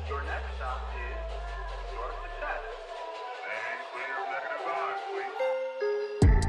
Your next stop is your success. And clear negative odds, please.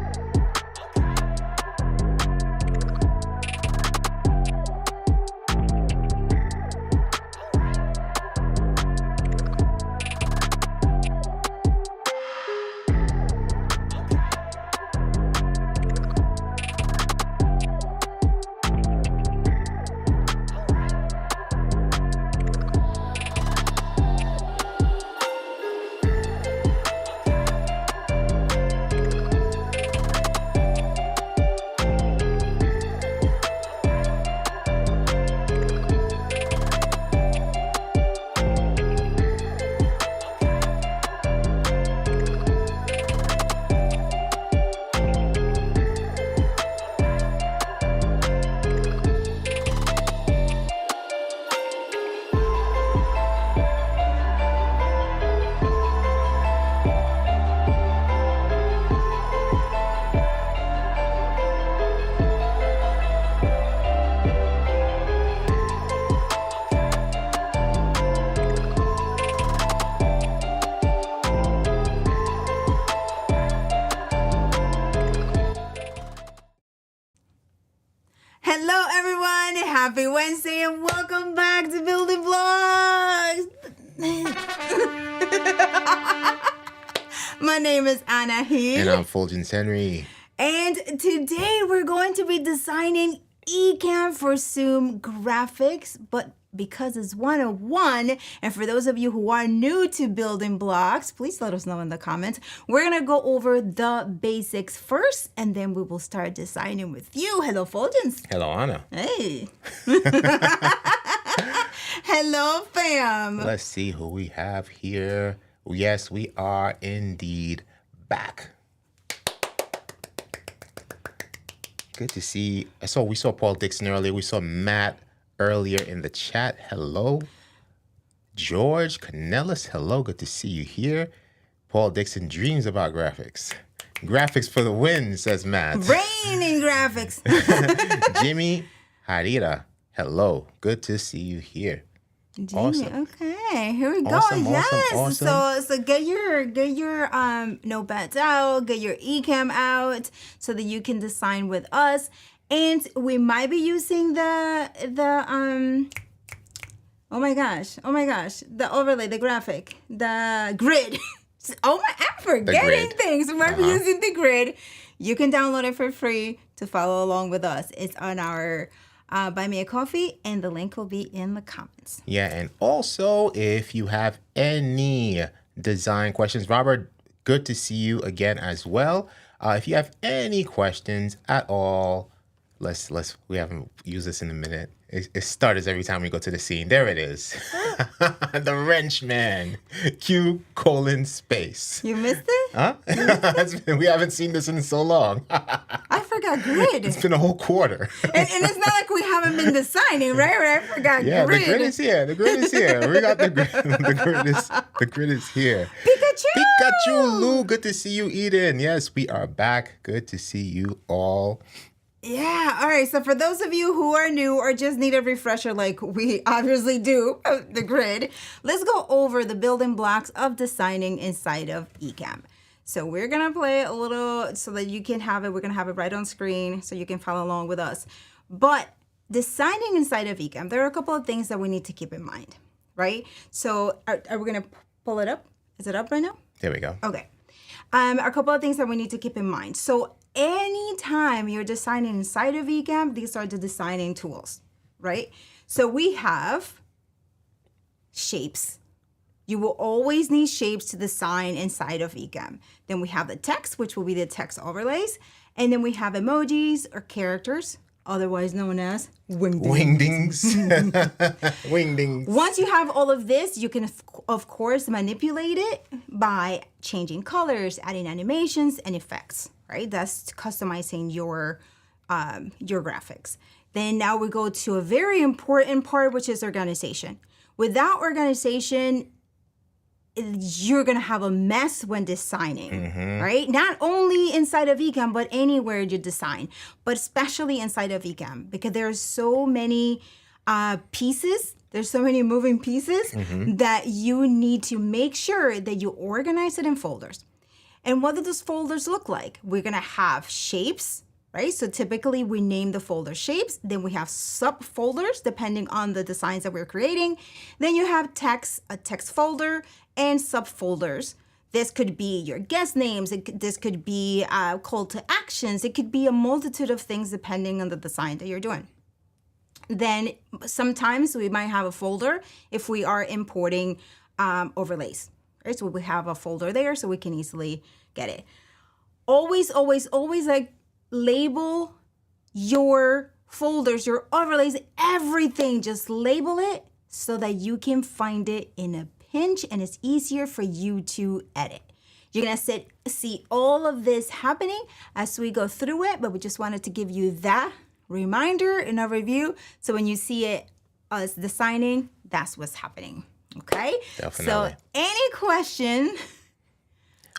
Hello, everyone. Happy Wednesday and welcome back to Building Blocks. My name is Anna Heath. And I'm Fuljens Henry. And today we're going to be designing Ecamm for Zoom graphics, but because it's 101, and for those of you who are new to Building Blocks, please let us know in the comments. We're going to go over the basics first, and then we will start designing with you. Hello, Fuljens. Hello, Anna. Hey. Hello, fam. Let's see who we have here. Yes, we are indeed back. Good to see. We saw Paul Dixon earlier. We saw Matt earlier in the chat. Hello. George Canellis. Hello. Good to see you here. Paul Dixon dreams about graphics. Graphics for the win, says Matt. Raining graphics. Jimmy Harira. Hello. Good to see you here. Jimmy, Awesome. Okay, here we go. Awesome, Yes. awesome. So get your notepads out, get your Ecamm out so that you can design with us. And we might be using the oh my gosh, the overlay, the graphic, the grid. I'm forgetting things. We might be using the grid. You can download it for free to follow along with us. It's on our Buy Me a Coffee, and the link will be in the comments. Yeah, and also if you have any design questions, Robert, good to see you again as well. If you have any questions at all, we haven't used this in a minute. It stutters every time we go to the scene. There it is. The wrench man. Q : space. You missed it? Huh? We haven't seen this in so long. I forgot grid. It's been a whole quarter. and it's not like we haven't been designing, right? I forgot Yeah, grid. the grid is here. The grid is here. We got the grid. The grid is here. Pikachu! Lou, good to see you, Eden. Yes, we are back. Good to see you all. Yeah, all right. So for those of you who are new or just need a refresher like we obviously do, the grid, let's go over the building blocks of designing inside of Ecamm. So we're going to play a little so that you can have it. We're going to have it right on screen so you can follow along with us. But designing inside of Ecamm, there are a couple of things that we need to keep in mind, right? So are we going to pull it up? Is it up right now? There we go. Okay. A couple of things that we need to keep in mind. So anytime you're designing inside of Ecamm, these are the designing tools, right? So we have shapes. You will always need shapes to design inside of Ecamm. Then we have the text, which will be the text overlays. And then we have emojis or characters, otherwise known as wingdings. Wingdings. Once you have all of this, you can, of course, manipulate it by changing colors, adding animations and effects, right? That's customizing your graphics. Then now we go to a very important part, which is organization. Without organization, you're going to have a mess when designing, right? Not only inside of Ecamm, but anywhere you design, but especially inside of Ecamm, because there are so many pieces there's so many moving pieces that you need to make sure that you organize it in folders. And what do those folders look like? We're going to have shapes, right? So typically we name the folder shapes. Then we have subfolders depending on the designs that we're creating. Then you have text, a text folder, and subfolders. This could be your guest names. This could be call to actions. It could be a multitude of things depending on the design that you're doing. Then sometimes we might have a folder if we are importing overlays, right? So we have a folder there so we can easily get it. Always, always, always like label your folders, your overlays, everything. Just label it so that you can find it in a pinch and it's easier for you to edit. You're gonna see all of this happening as we go through it, but we just wanted to give you that reminder in our review. So when you see it us designing, that's what's happening. Okay? Definitely. So any question?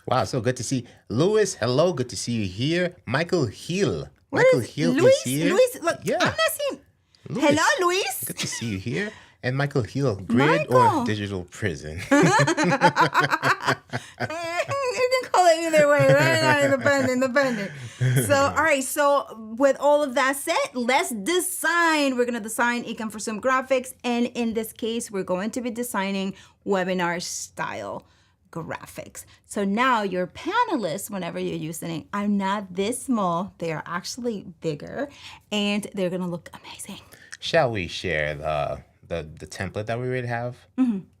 Wow, so good to see. Louis, hello, good to see you here. Michael Hill. What Michael is Hill Luis? is here. Luis, look, Yeah. I'm not seeing. Louis, Hello, Luis. good to see you here. And Michael Hill, grid Michael. or digital prison? You can call it either way, right? Independent. So, all right. So, with all of that said, let's design. We're going to design Ecamm for some graphics. And in this case, we're going to be designing webinar style graphics. So now your panelists, whenever you're using it, are not this small. They are actually bigger and they're going to look amazing. Shall we share the template that we already have?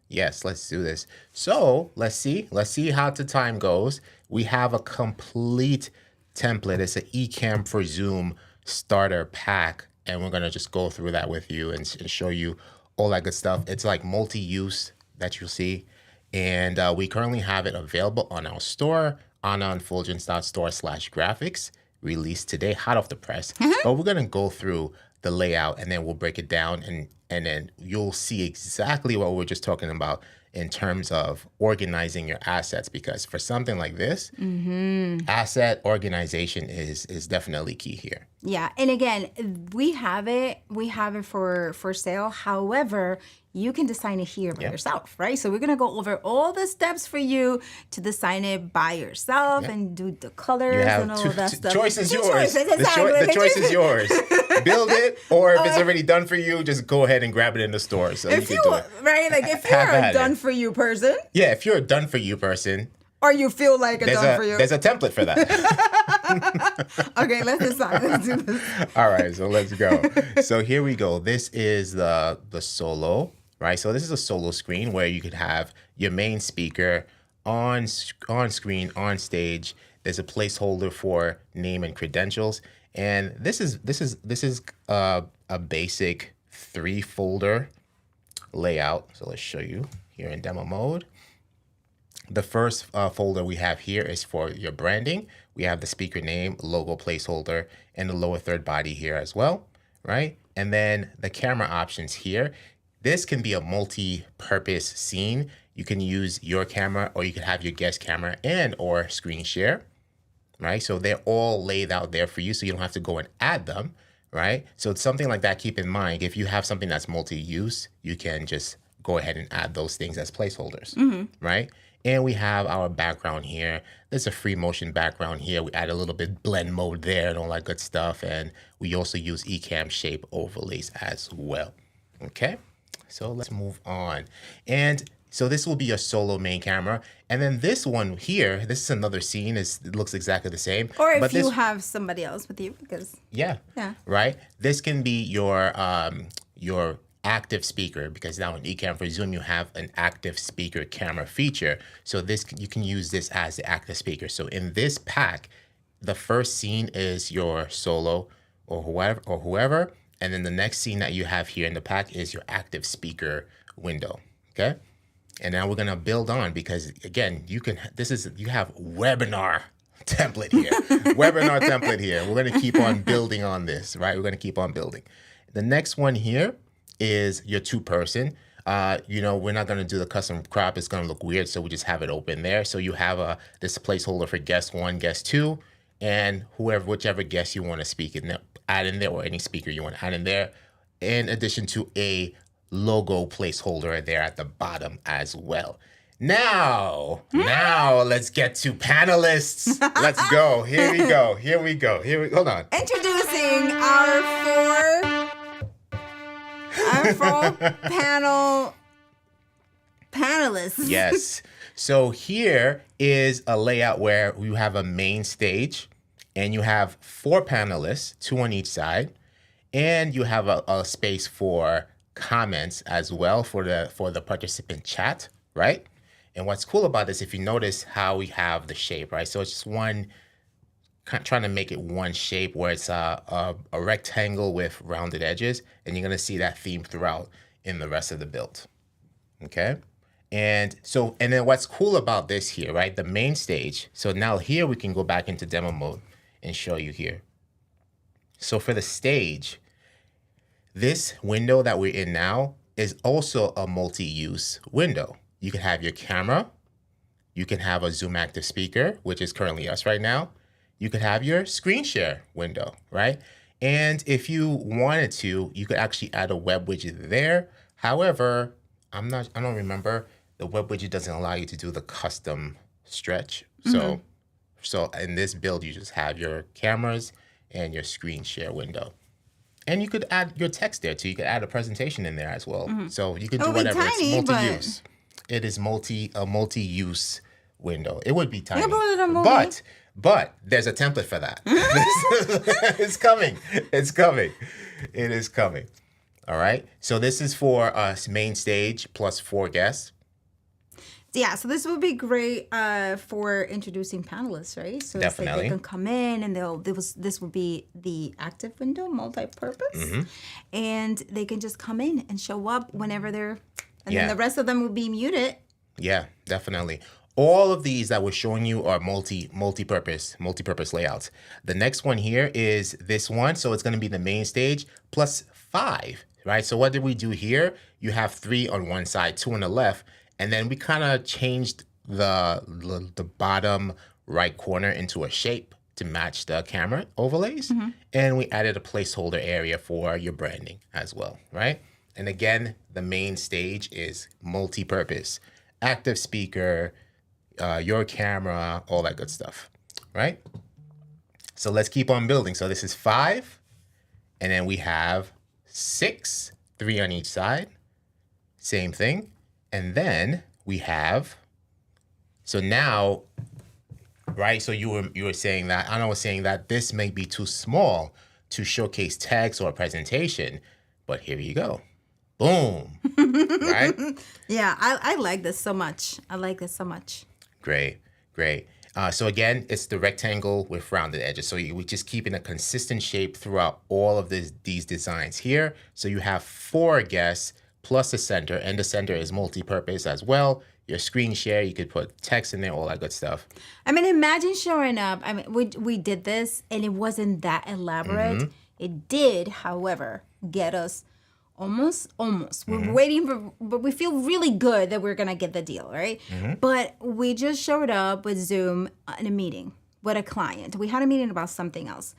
Yes, let's do this. So let's see how the time goes. We have a complete template. It's an Ecamm for Zoom starter pack, and we're gonna just go through that with you and show you all that good stuff. It's like multi-use that you'll see, and we currently have it available on our store on fuljens.store/graphics. Released today, hot off the press. But we're gonna go through the layout and then we'll break it down and then you'll see exactly what we were just talking about in terms of organizing your assets, because for something like this, asset organization is definitely key here. Yeah, and again, we have it for sale. However, you can design it here by yourself, right? So we're gonna go over all the steps for you to design it by yourself and do the colors and all of that stuff. Choice is yours. Choices, exactly. The choice is yours. Build it, or if it's already done for you, just go ahead and grab it in the store. So If you can do it. right, like if you're a done for you person, Yeah, if you're a done for you person, or you feel like a done for you. There's a template for that. Okay, let's decide. Let's do this. All right, so let's go. So here we go. This is the solo, right? So this is a solo screen where you could have your main speaker on screen, on stage. There's a placeholder for name and credentials. And this is a basic 3-folder layout. So let's show you here in demo mode. The first folder we have here is for your branding. We have the speaker name, logo placeholder, and the lower third body here as well, right? And then the camera options here. This can be a multi-purpose scene. You can use your camera, or you can have your guest camera and or screen share, right? So they're all laid out there for you, so you don't have to go and add them, right? So it's something like that. Keep in mind, if you have something that's multi-use, you can just go ahead and add those things as placeholders, right? And we have our background here. There's a free motion background here. We add a little bit blend mode there and all that good stuff. And we also use Ecamm shape overlays as well. Okay, so let's move on. And so this will be your solo main camera. And then this one here, this is another scene. It looks exactly the same. Or if you have somebody else with you, because yeah, right. This can be your active speaker, because now in Ecamm for Zoom you have an active speaker camera feature. So this you can use this as the active speaker. So in this pack, the first scene is your solo or whoever, and then the next scene that you have here in the pack is your active speaker window. Okay, and now we're gonna build on, because again, you have webinar template here. Webinar template here. We're gonna keep on building on this, right? We're gonna keep on building. The next one here is your 2-person. We're not gonna do the custom crop. It's gonna look weird, so we just have it open there. So you have this placeholder for guest 1, guest 2, and whichever guest you want to speak in there, add in there, or any speaker you want to add in there, in addition to a logo placeholder there at the bottom as well. Now let's get to panelists. Let's go. Here we go. Hold on. Introducing our four panelists. Yes. So here is a layout where you have a main stage and you have 4 panelists, 2 on each side, and you have a space for comments as well for the participant chat, right? And what's cool about this, if you notice how we have the shape, right? So it's just trying to make it one shape where it's a rectangle with rounded edges, and you're gonna see that theme throughout in the rest of the build, okay? And then what's cool about this here, right? The main stage. So now here we can go back into demo mode and show you here. So for the stage, this window that we're in now is also a multi-use window. You can have your camera, you can have a Zoom active speaker, which is currently us right now. You could have your screen share window, right? And if you wanted to, you could actually add a web widget there. However, I don't remember, the web widget doesn't allow you to do the custom stretch. So in this build, you just have your cameras and your screen share window. And you could add your text there too. You could add a presentation in there as well. So you could do whatever. Tiny, it's multi-use. It is a multi-use window. It would be tiny. But there's a template for that. It's coming. It is coming. All right. So this is for us main stage plus 4 guests. Yeah, so this would be great for introducing panelists, right? So it's like they can come in and this would be the active window, multi-purpose, and they can just come in and show up whenever they're, and then the rest of them will be muted. Yeah, definitely. All of these that we're showing you are multi-purpose layouts. The next one here is this one, so it's going to be the main stage plus 5, right? So what did we do here? You have 3 on one side, 2 on the left. And then we kind of changed the bottom right corner into a shape to match the camera overlays. And we added a placeholder area for your branding as well, right? And again, the main stage is multi-purpose. Active speaker, your camera, all that good stuff, right? So let's keep on building. So this is 5. And then we have 6, 3 on each side. Same thing. And then we have, so now, right? So you were saying that, Anna was saying that this may be too small to showcase text or a presentation, but here you go. Boom, right? Yeah, I like this so much. Great. So again, it's the rectangle with rounded edges. So we're just keeping a consistent shape throughout all of these designs here. So you have 4 guests, plus the center, and the center is multi-purpose as well. Your screen share, you could put text in there, all that good stuff. I mean, imagine showing up. I mean, we did this, and it wasn't that elaborate. It did, however, get us almost. We're waiting for, but we feel really good that we're gonna get the deal, right? But we just showed up with Zoom in a meeting with a client. We had a meeting about something else.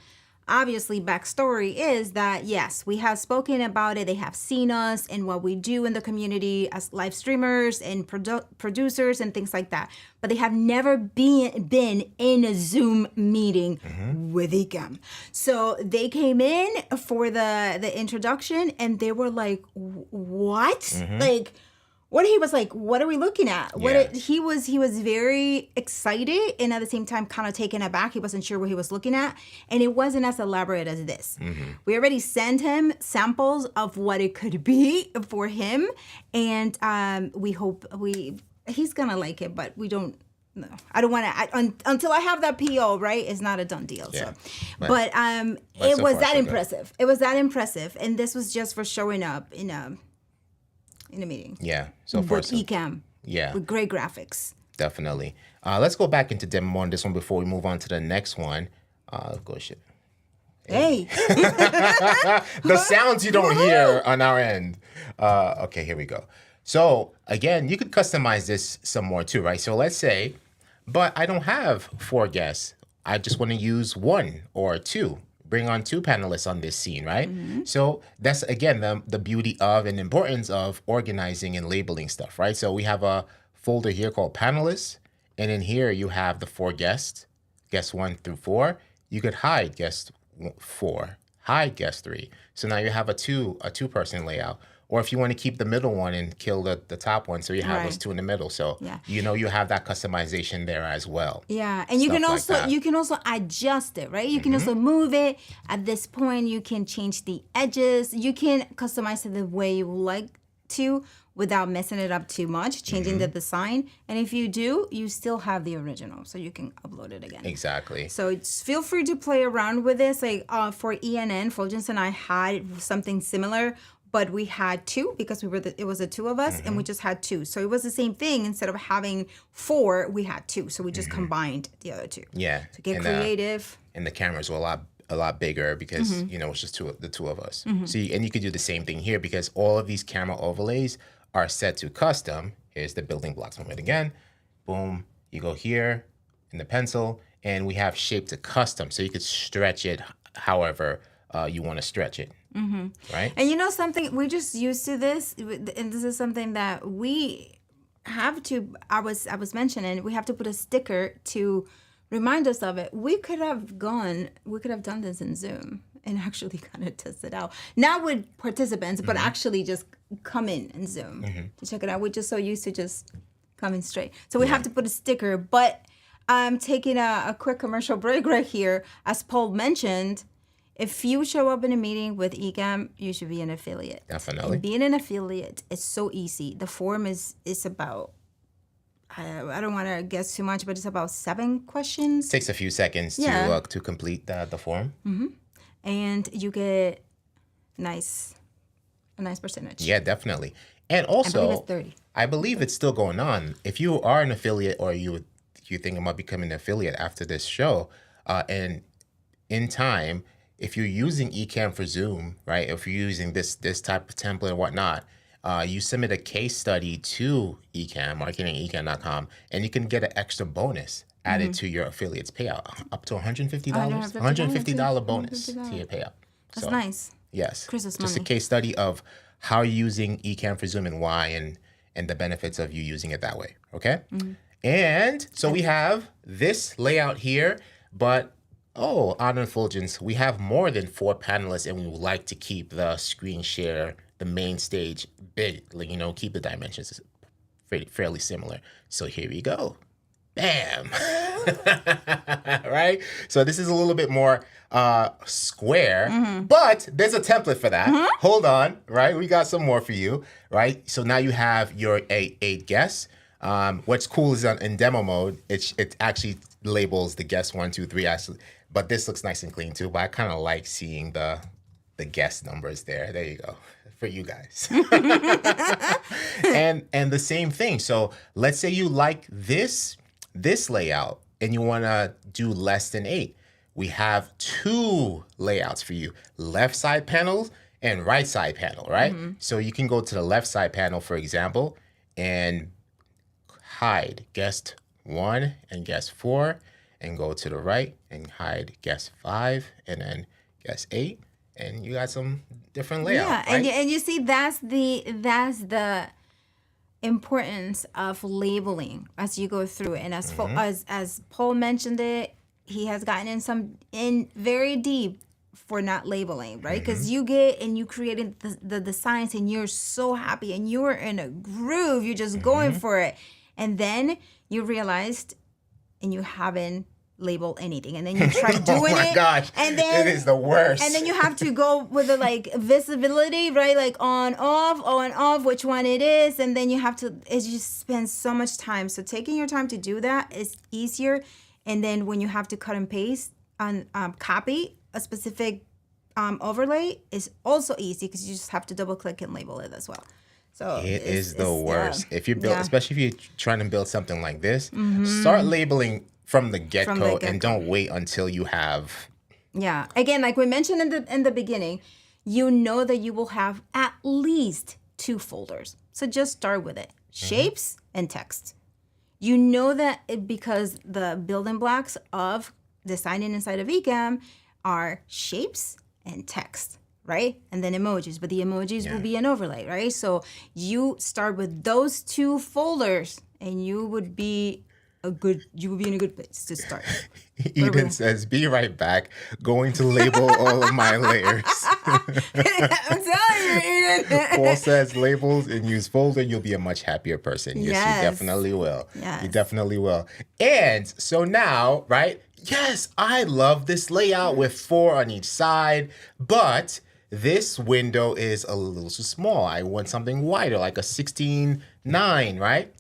Obviously, backstory is that, yes, we have spoken about it. They have seen us and what we do in the community as live streamers and producers and things like that. But they have never been in a Zoom meeting with Ecamm. So they came in for the introduction and they were like, what? Like, what he was like, what are we looking at? He was very excited and at the same time kind of taken aback. He wasn't sure what he was looking at. And it wasn't as elaborate as this. We already sent him samples of what it could be for him. And we hope he's going to like it, but we don't. No, I don't want to, until I have that PO, right? It's not a done deal. Yeah. So, but it was that impressive. It was that impressive. And this was just for showing up in a meeting. Yeah. So for Ecamm. Yeah. With great graphics. Definitely. Let's go back into demo on this one before we move on to the next one. Go shit. Hey. The sounds you don't hear on our end. Okay, here we go. So again, you could customize this some more too, right? So let's say, but I don't have 4 guests. I just want to use 1 or 2. bring on 2 panelists on this scene, right? So that's, again, the beauty of and importance of organizing and labeling stuff, right? So we have a folder here called panelists. And in here, you have the 4 guests, guest 1 through 4. You could hide guest 4, hide guest 3. So now you have a two-person layout. Or if you want to keep the middle one and kill the top one, so you have those 2 in the middle. So you have that customization there as well. Yeah, and you can also adjust it, right? You can also move it. At this point, you can change the edges. You can customize it the way you like to without messing it up too much, changing the design. And if you do, you still have the original, so you can upload it again. Exactly. So feel free to play around with this. Like for ENN, Fuljens and I had something similar, but we had 2 because it was the 2 of us, and we just had 2. So it was the same thing. Instead of having 4, we had 2. So we just combined the other 2. Yeah. To get creative. And the cameras were a lot bigger because it's just the two of us. So you could do the same thing here because all of these camera overlays are set to custom. Here's the building blocks moment again. Boom. You go here in the pencil, and we have shape to custom, so you could stretch it however you want to stretch it. Right? And you know something, we're just used to this, and this is something that we have to, I was mentioning, we have to put a sticker to remind us of it. We could have done this in Zoom and actually kind of test it out. Not with participants, but actually just come in Zoom to check it out. We're just so used to just coming straight. So we have to put a sticker, but I'm taking a quick commercial break right here. As Paul mentioned, if you show up in a meeting with Ecamm, you should be an affiliate. Definitely. And being an affiliate is so easy. The form is about, I don't want to guess too much, but it's about 7 questions. Takes a few seconds to complete the form. And you get a nice percentage. Yeah, definitely. And also, I believe it's 30. I believe it's still going on. If you are an affiliate or you think about becoming an affiliate after this show, and in time, if you're using Ecamm for Zoom, right? If you're using this type of template and whatnot, you submit a case study to Ecamm, marketingecamm.com, and you can get an extra bonus added to your affiliate's payout, up to $150. $150 bonus to your payout. That's nice. Yes. Christmas Just money. a case study of how you're using Ecamm for Zoom and why, and the benefits of you using it that way. Okay? And so we have this layout here, but on Fuljens, we have more than 4 panelists, and we would like to keep the screen share, the main stage, big. Keep the dimensions fairly similar. So here we go. Bam. Right? So this is a little bit more square, but there's a template for that. Hold on, right? We got some more for you, right? So now you have your 8 guests. What's cool is in demo mode, it actually labels the guest 1, 2, 3, actually, but this looks nice and clean too. But I kind of like seeing the guest numbers there. There you go. For you guys. and the same thing. So let's say you like this layout and you want to do less than 8. We have 2 layouts for you. Left side panel and right side panel, right? So you can go to the left side panel, for example, and hide guest 1 and guest 4, and go to the right and hide guest 5 and then guest 8. And you got some different layout. Yeah, right? and you see that's the importance of labeling as you go through. And as Paul mentioned it, he has gotten in very deep for not labeling, right? Because you get and you created the designs and you're so happy and you're in a groove. You're just going for it, and then you realized and you haven't label anything, and then you try doing it. Oh my gosh, and then it is the worst. And then you have to go with the visibility, right? Like on off, which one it is, and then you have to. It just spends so much time. So taking your time to do that is easier. And then when you have to cut and paste on copy a specific overlay is also easy because you just have to double click and label it as well. So it is the worst. If you build, especially if you're trying to build something like this, start labeling from the get-go and don't wait until you have. Yeah. Again, like we mentioned in the beginning, you know that you will have at least 2 folders. So just start with it. Shapes and text. You know that because the building blocks of designing inside of Ecamm are shapes and text, right? And then emojis, but the emojis will be an overlay, right? So you start with those two folders and you would be in a good place to start. Eden says, be right back. Going to label all of my layers. I'm telling you, Eden. Paul says, labels and use folder. You'll be a much happier person. Yes, you definitely will. Yes. You definitely will. And so now, right? Yes, I love this layout with 4 on each side, but this window is a little too small. I want something wider, like a 16:9, right?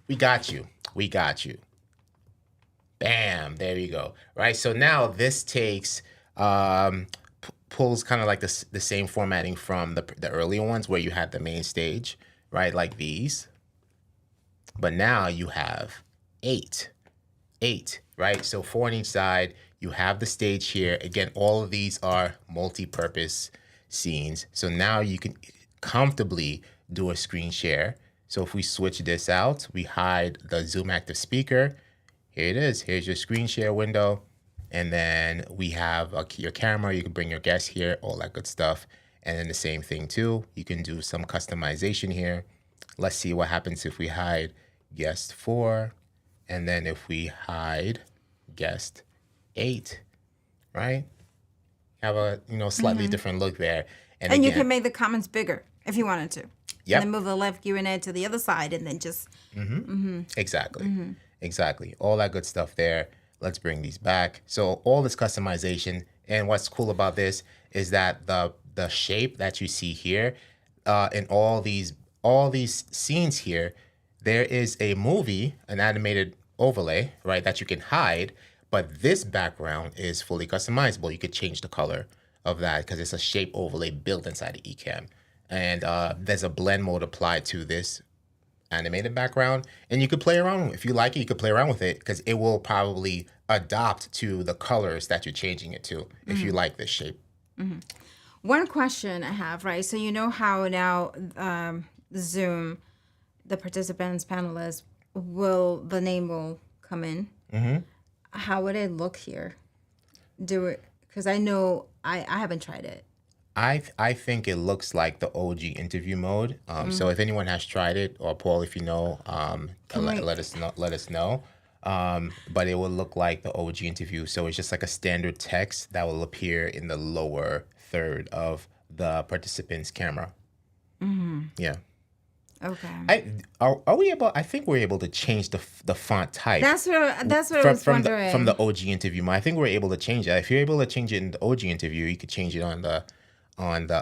We got you. We got you. Bam, there you go. Right, so now this takes, pulls kind of like the same formatting from the earlier ones where you had the main stage, right, like these. But now you have 8, right? So 4 on each side, you have the stage here. Again, all of these are multi-purpose scenes. So now you can comfortably do a screen share. So if we switch this out, we hide the Zoom active speaker. Here it is. Here's your screen share window. And then we have your camera. You can bring your guests here, all that good stuff. And then the same thing too. You can do some customization here. Let's see what happens if we hide guest 4. And then if we hide guest 8, right? Have a slightly different look there. And again, you can make the comments bigger if you wanted to. Yep. And then move the left Q&A to the other side and then just... Exactly. Exactly. All that good stuff there. Let's bring these back. So all this customization. And what's cool about this is that the shape that you see here in all these scenes here, there is a movie, an animated overlay, right, that you can hide. But this background is fully customizable. You could change the color of that because it's a shape overlay built inside of Ecamm. And there's a blend mode applied to this animated background. And you could play around with it. If you like it, you could play around with it because it will probably adopt to the colors that you're changing it to if you like this shape. One question I have, right? So you know how now Zoom, the participants, panelists, the name will come in. How would it look here? Do it, because I know I haven't tried it. I think it looks like the OG interview mode. So if anyone has tried it, or Paul, if you know, let us know. But it will look like the OG interview. So it's just like a standard text that will appear in the lower third of the participant's camera. Yeah. Okay. Are we able? I think we're able to change the font type. That's what I was wondering. From the OG interview mode. I think we're able to change that. If you're able to change it in the OG interview, you could change it on the. Can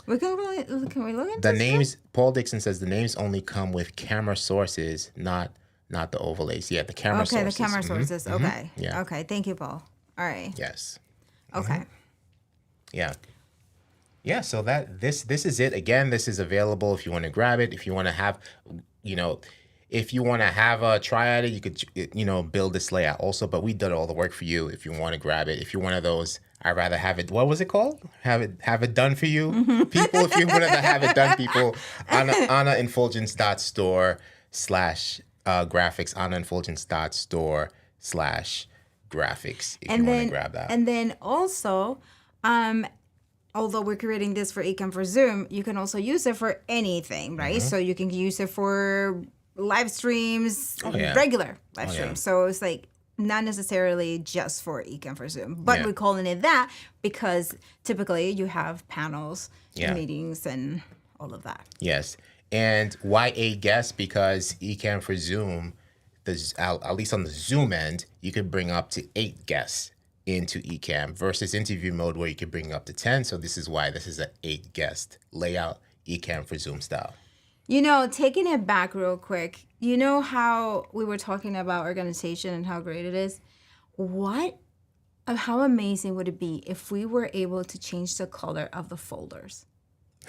we look into the names? Paul Dixon says the names only come with camera sources, not the overlays. Yeah, the camera sources. Okay, the camera sources. Okay. Yeah. Okay. Thank you, Paul. All right. Yes. Okay. Yeah. Yeah, so this is it. Again, this is available if you want to grab it. If you want to have, if you want to have a try at it, you could, build this layout also. But we did all the work for you if you want to grab it. If you're one of those, I'd rather have it, what was it called? Have it done for you people. If you're one of the have it done people, AnnaInfulgence.store/graphics, AnnaInfulgence.store/graphics if you want to grab that. And then also, although we're creating this for Ecamm for Zoom, you can also use it for anything, right? So you can use it for live streams, regular live streams. So it's like not necessarily just for Ecamm for Zoom, but we're calling it that because typically you have panels, meetings, and all of that. Yes. And why 8 guests? Because Ecamm for Zoom, at least on the Zoom end, you could bring up to 8 guests into Ecamm versus interview mode where you can bring up to 10. So this is why this is an 8 guest layout, Ecamm for Zoom style. Taking it back real quick, you know how we were talking about organization and how great it is? How amazing would it be if we were able to change the color of the folders?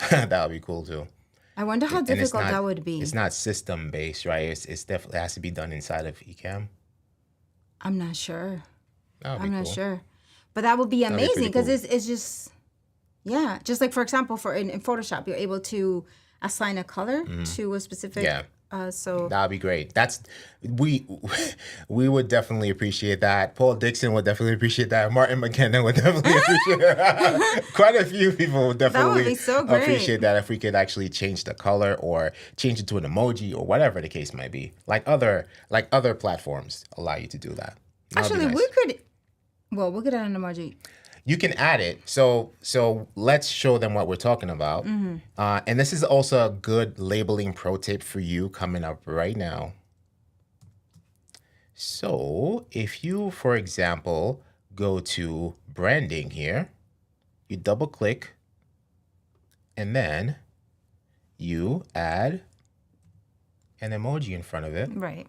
That would be cool too. I wonder how difficult that would be. It's not system based, right? It's definitely has to be done inside of Ecamm. I'm not sure. I'm not sure. But that would be amazing because it's just, just like, for example, in Photoshop, you're able to assign a color to a specific So That'd be great. We would definitely appreciate that. Paul Dixon would definitely appreciate that. Martin McKenna would definitely appreciate it. Quite a few people would definitely be so great. appreciate that if we could actually change the color or change it to an emoji or whatever the case might be. Like other platforms allow you to do that. That'd be actually, nice. we could add an emoji. You can add it. So let's show them what we're talking about. And this is also a good labeling pro tip for you coming up right now. So if you, for example, go to branding here, you double click, and then you add an emoji in front of it. Right.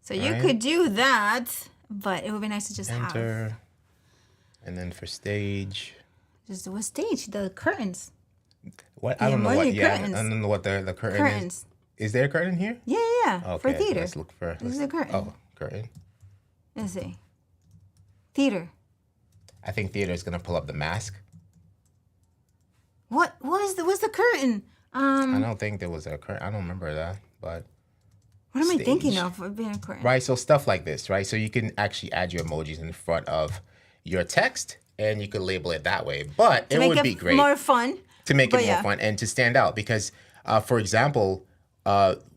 So you could do that, but it would be nice to just have. Enter. And then for stage. Just what stage? The curtains. What? I don't know what. emoji Yeah, curtains. I don't know what the curtain Curtains. is. Is there a curtain here? Yeah. Okay, For theater. let's look for. This is a curtain. Oh, curtain. Let's see. Theater. I think theater is gonna pull up the mask. What's the curtain? I don't think there was a curtain. I don't remember that, but What am I thinking stage. of being a curtain? right. So stuff like this, right? So you can actually add your emojis in front of your text, and you could label it that way. But it Make would it be great more fun. to make it but more yeah. fun and to stand out because, for example,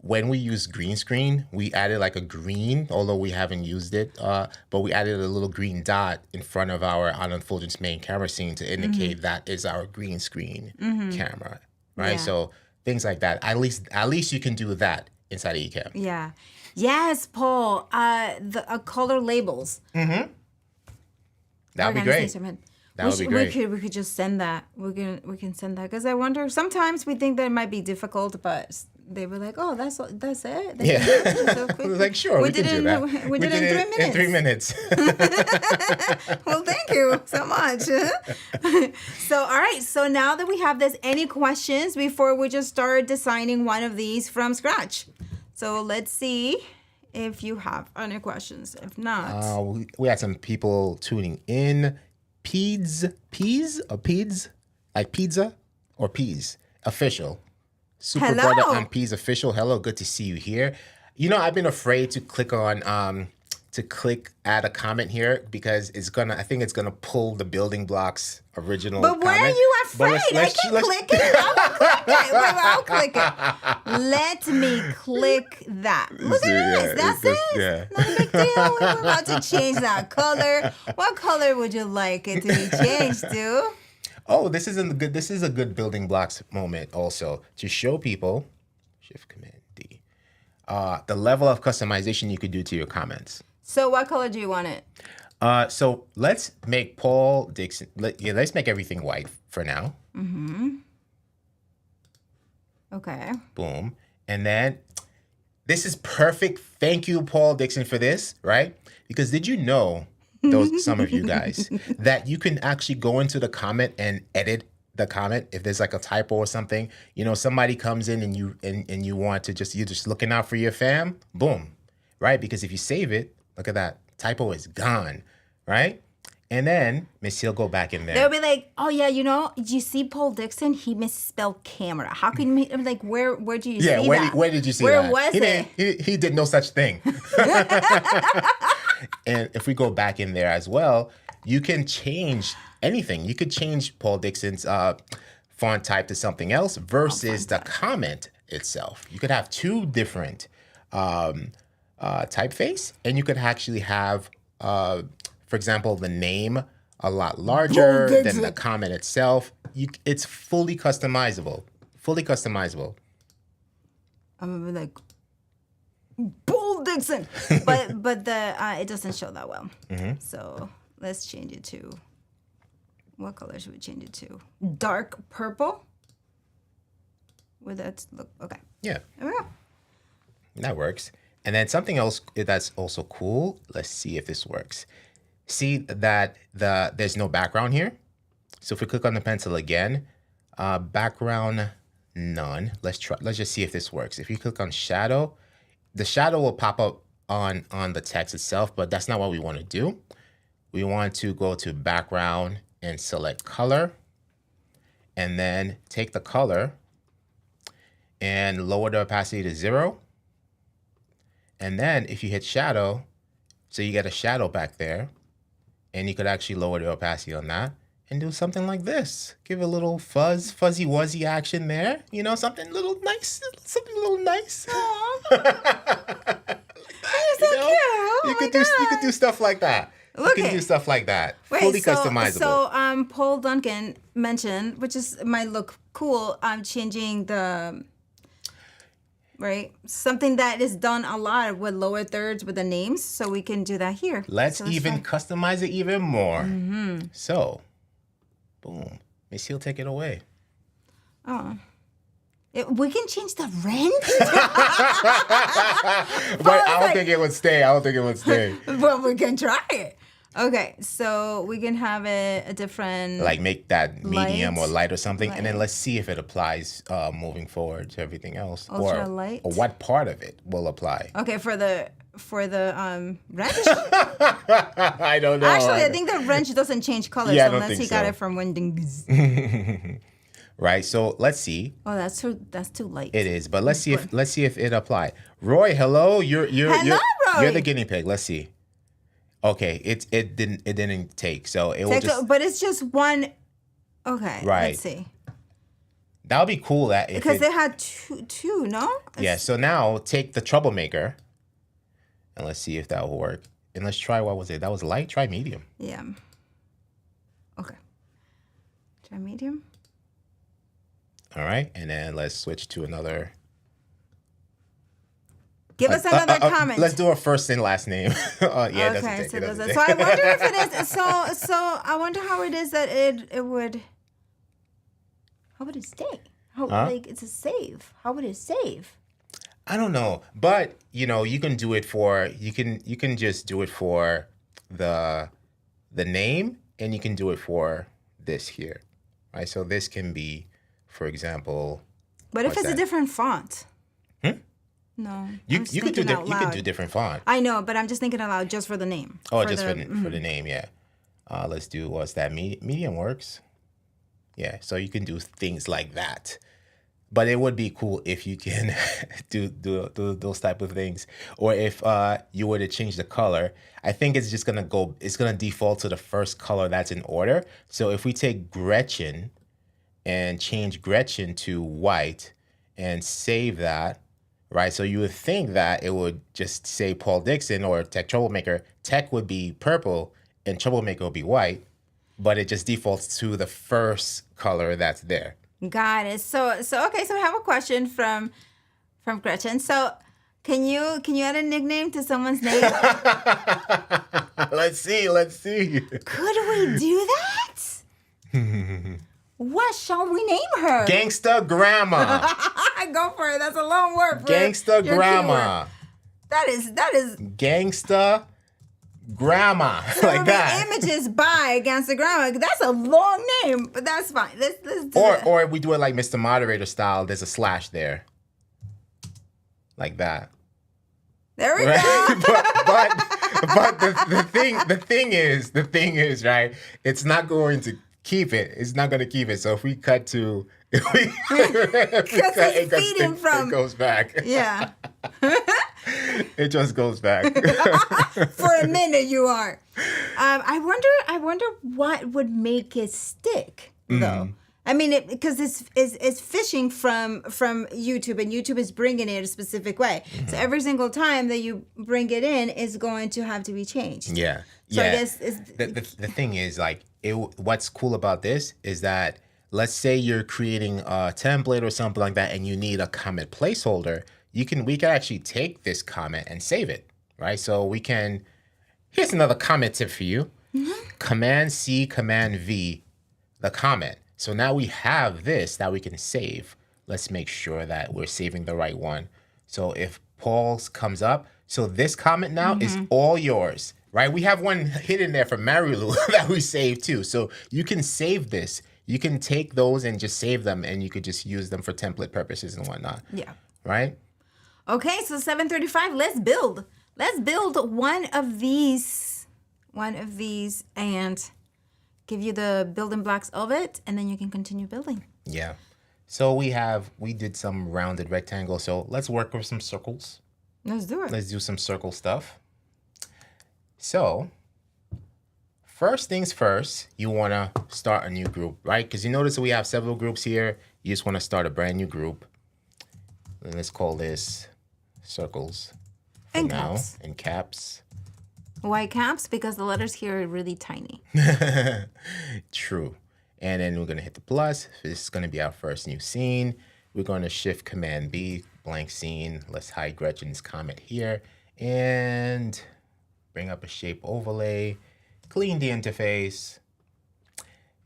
when we use green screen, we added like a green, although we haven't used it, but we added a little green dot in front of our on Fuljens main camera scene to indicate that is our green screen camera, right? Yeah. So things like that. At least you can do that inside of Ecamm. Yeah. Yes, Paul. The color labels. That would be great. Organization. That would be great. We could just send that. We can send that because I wonder. Sometimes we think that it might be difficult, but they were like, "Oh, that's it." They Yeah. can do it so I quick. was like, sure, we can do that. We did it in 3 minutes. In 3 minutes. Well, thank you so much. So, all right. So now that we have this, any questions before we just start designing one of these from scratch? So let's see if you have any questions. If not, We had some people tuning in. Peas, like pizza or peas, official. Super Hello. brother on peas official. Hello, good to see you here. You know, I've been afraid to click on add a comment here because I think it's gonna pull the building blocks original. but why are comment. you But afraid? I can click it. I'll click it. Let me click that. Look at this. That's it. Yeah. Not a big deal. We're about to change that color. What color would you like it to be changed to? Oh, this is a good building blocks moment also to show people, Shift Command D, the level of customization you could do to your comments. So what color do you want it? So let's make Paul Dixon. Let's make everything white for now. Okay. Boom, and then this is perfect. Thank you, Paul Dixon, for this. Right? Because did you know, some of you guys, that you can actually go into the comment and edit the comment if there's like a typo or something. You know, somebody comes in and you want to you're just looking out for your fam. Boom, right? Because if you save it, look at that typo is gone, right? And then Miss Hill go back in there. They'll be like, "Oh yeah, did you see Paul Dixon? He misspelled camera. How can you?" I'm like, "Where do you see that? Where did you see Where that? was it?" He did no such thing. And if we go back in there as well, you can change anything. You could change Paul Dixon's font type to something else versus the comment itself. You could have two different typeface, and you could actually have, for example, the name a lot larger than the comment itself. It's fully customizable. Fully customizable. I'm gonna be like, Paul Dixon, but the it doesn't show that well. So let's change it to, what color should we change it to? Dark purple. Would that look okay? Yeah, There we go. that works. And then something else that's also cool. Let's see if this works. See that there's no background here. So if we click on the pencil again, background none. Let's just see if this works. If you click on shadow, the shadow will pop up on the text itself, but that's not what we want to do. We want to go to background and select color, and then take the color and lower the opacity to 0. And then if you hit shadow, so you get a shadow back there, and you could actually lower the opacity on that and do something like this. Give a little fuzzy wuzzy action there. You know, something little nice, something a little nice. You're so cute. You could do stuff like that. Look you can do stuff like that. Wait, Fully customizable. So Paul Duncan mentioned, which might look cool, changing the right? Something that is done a lot with lower thirds with the names. So we can do that here. Let's even customize it even more. Mm-hmm. So, boom. Miss Hill, take it away. Oh. We can change the rent? But I don't think it would stay. Well, we can try it. Okay, so we can have it a different... Like make that medium light, or light or something, and then let's see if it applies moving forward to everything else. Ultra light? Or what part of it will apply. Okay, for the wrench? I don't know. Actually, I think the wrench doesn't change colors unless he got it from Windings. Right, so let's see. Oh, that's too light. It is, but let's see if it applies. Roy, hello. You're Roy. You're the guinea pig. Let's see. Okay, it didn't take, so it will just. But it's just one. Okay, right. Let's see. That would be cool that because they had two, no? Yeah. So now take the troublemaker, and let's see if that will work. And let's try, what was it? That was light. Try medium. Yeah. Okay. Try medium. All right, and then let's switch to another. Give us another comment. Let's do our first and last name. Yeah, okay, so I wonder if it is. So I wonder how it is that it would. How would it stay? Like it's a save. How would it save? I don't know, but you can do it for you can just do it for the name, and you can do it for this here, right? So this can be, for example. But if it's a different font. No. You could do different font. I know, but I'm just thinking aloud just for the name. Oh, for the name, yeah. Let's do, what's that? Medium works. Yeah, so you can do things like that. But it would be cool if you can do those type of things. Or if you were to change the color, I think it's just gonna default to the first color that's in order. So if we take Gretchen and change Gretchen to white and save that, right? So you would think that it would just say Paul Dixon or Tech Troublemaker. Tech would be purple and Troublemaker would be white, but it just defaults to the first color that's there. Got it. So okay. So I have a question from Gretchen. So can you add a nickname to someone's name? Let's see. Could we do that? What shall we name her? Gangsta Grandma. Go for it. That's a long word. Gangsta Grandma. That is. Gangsta Grandma. So like that. Images by Gangsta Grandma. That's a long name, but that's fine. Let's do that. Or we do it like Mr. Moderator style. There's a slash there. Like that. There we right? go. but the thing is, right? It's not going to keep it. It's not going to keep it. So if we cut to, it goes back. Yeah. It just goes back. For a minute, you are. I wonder what would make it stick, though. I mean, because it's fishing from YouTube, and YouTube is bringing it a specific way. So every single time that you bring it in is going to have to be changed. Yeah. So yeah. I guess the thing is, like, what's cool about this is that, let's say you're creating a template or something like that, and you need a comment placeholder. We can actually take this comment and save it, right? So here's another comment tip for you. Command C, Command V, the comment. So now we have this that we can save. Let's make sure that we're saving the right one. So if Paul's comes up, so this comment now is all yours, right? We have one hidden there from Marilu that we saved too. So you can save this. You can take those and just save them, and you could just use them for template purposes and whatnot. Yeah. Right? Okay, so 7:35, let's build. Let's build one of these and give you the building blocks of it, and then you can continue building. Yeah. So we did some rounded rectangles. So let's work with some circles. Let's do it. Let's do some circle stuff. So first things first, you want to start a new group, right? Because you notice we have several groups here. You just want to start a brand new group. And let's call this circles for In now, caps. in caps. Why caps? Because the letters here are really tiny. True. And then we're going to hit the plus. This is going to be our first new scene. We're going to shift Command B, blank scene. Let's hide Gretchen's comment here and bring up a shape overlay, clean the interface.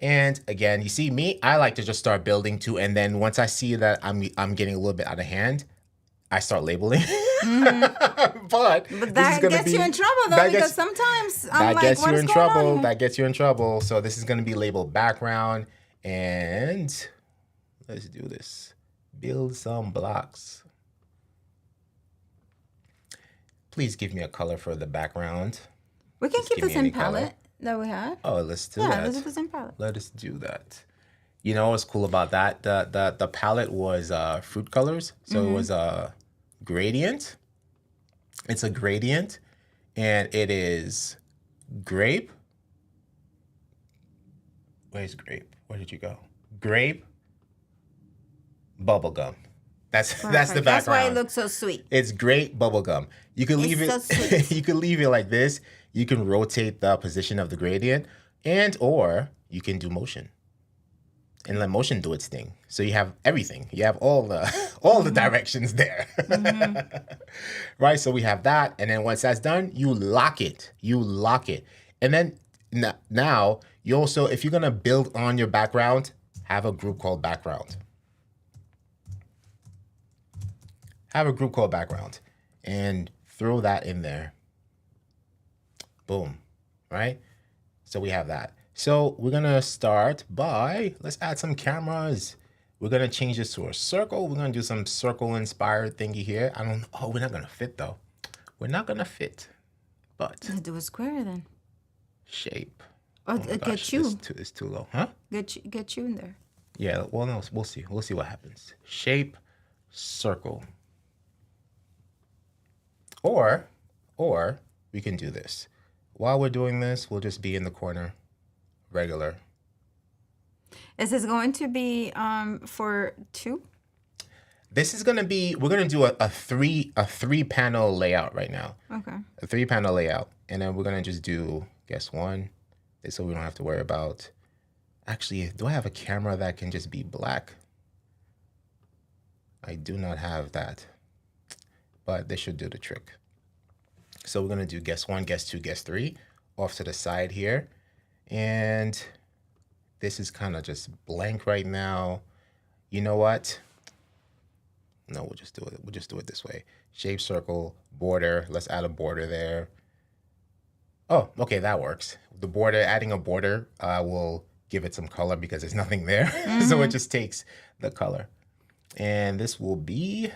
And again, you see me, I like to just start building too. And then once I see that I'm getting a little bit out of hand, I start labeling. But that gets you in trouble though, because sometimes I'm like, what is going on here? That gets you in trouble. So this is going to be labeled background. And let's do this. Build some blocks. Please give me a color for the background. We can Just keep give the me any same palette color. that we had. Oh, let's do Yeah, that. let's do the same palette. Let us do that. You know what's cool about that? The palette was fruit colors. So it was a gradient. It's a gradient. And it is grape. Where's grape? Where did you go? Grape, bubblegum. That's the background. That's why it looks so sweet. It's great bubblegum. You can leave so sweet. you can leave it like this. You can rotate the position of the gradient, and or you can do motion. And let motion do its thing. So you have everything. You have all the directions there. Right? So we have that, and then once that's done, you lock it. You lock it. And then now you also, if you're gonna build on your background, have a group called background. Have a group called background and throw that in there. Boom, right? So we have that. So we're gonna start by, let's add some cameras. We're gonna change this to a circle. We're gonna do some circle inspired thingy here. We're not gonna fit though. We're not gonna fit, but. Do a square then. Shape. Oh, my get gosh, you. It's too low, huh? Get you in there. Yeah, well, no, we'll see. We'll see what happens. Shape, circle. Or we can do this. While we're doing this, we'll just be in the corner, regular. Is this going to be for 2? This is gonna be, we're gonna do a three panel layout right now. Okay. A 3 panel layout. And then we're gonna just do, guess 1, so we don't have to worry about, actually, do I have a camera that can just be black? I do not have that, but this should do the trick. So we're gonna do guess 1, guess 2, guess 3 off to the side here. And this is kind of just blank right now. You know what? No, we'll just do it. We'll just do it this way. Shape, circle, border. Let's add a border there. Oh, okay, that works. The border, adding a border will give it some color because there's nothing there. So it just takes the color. And this will be,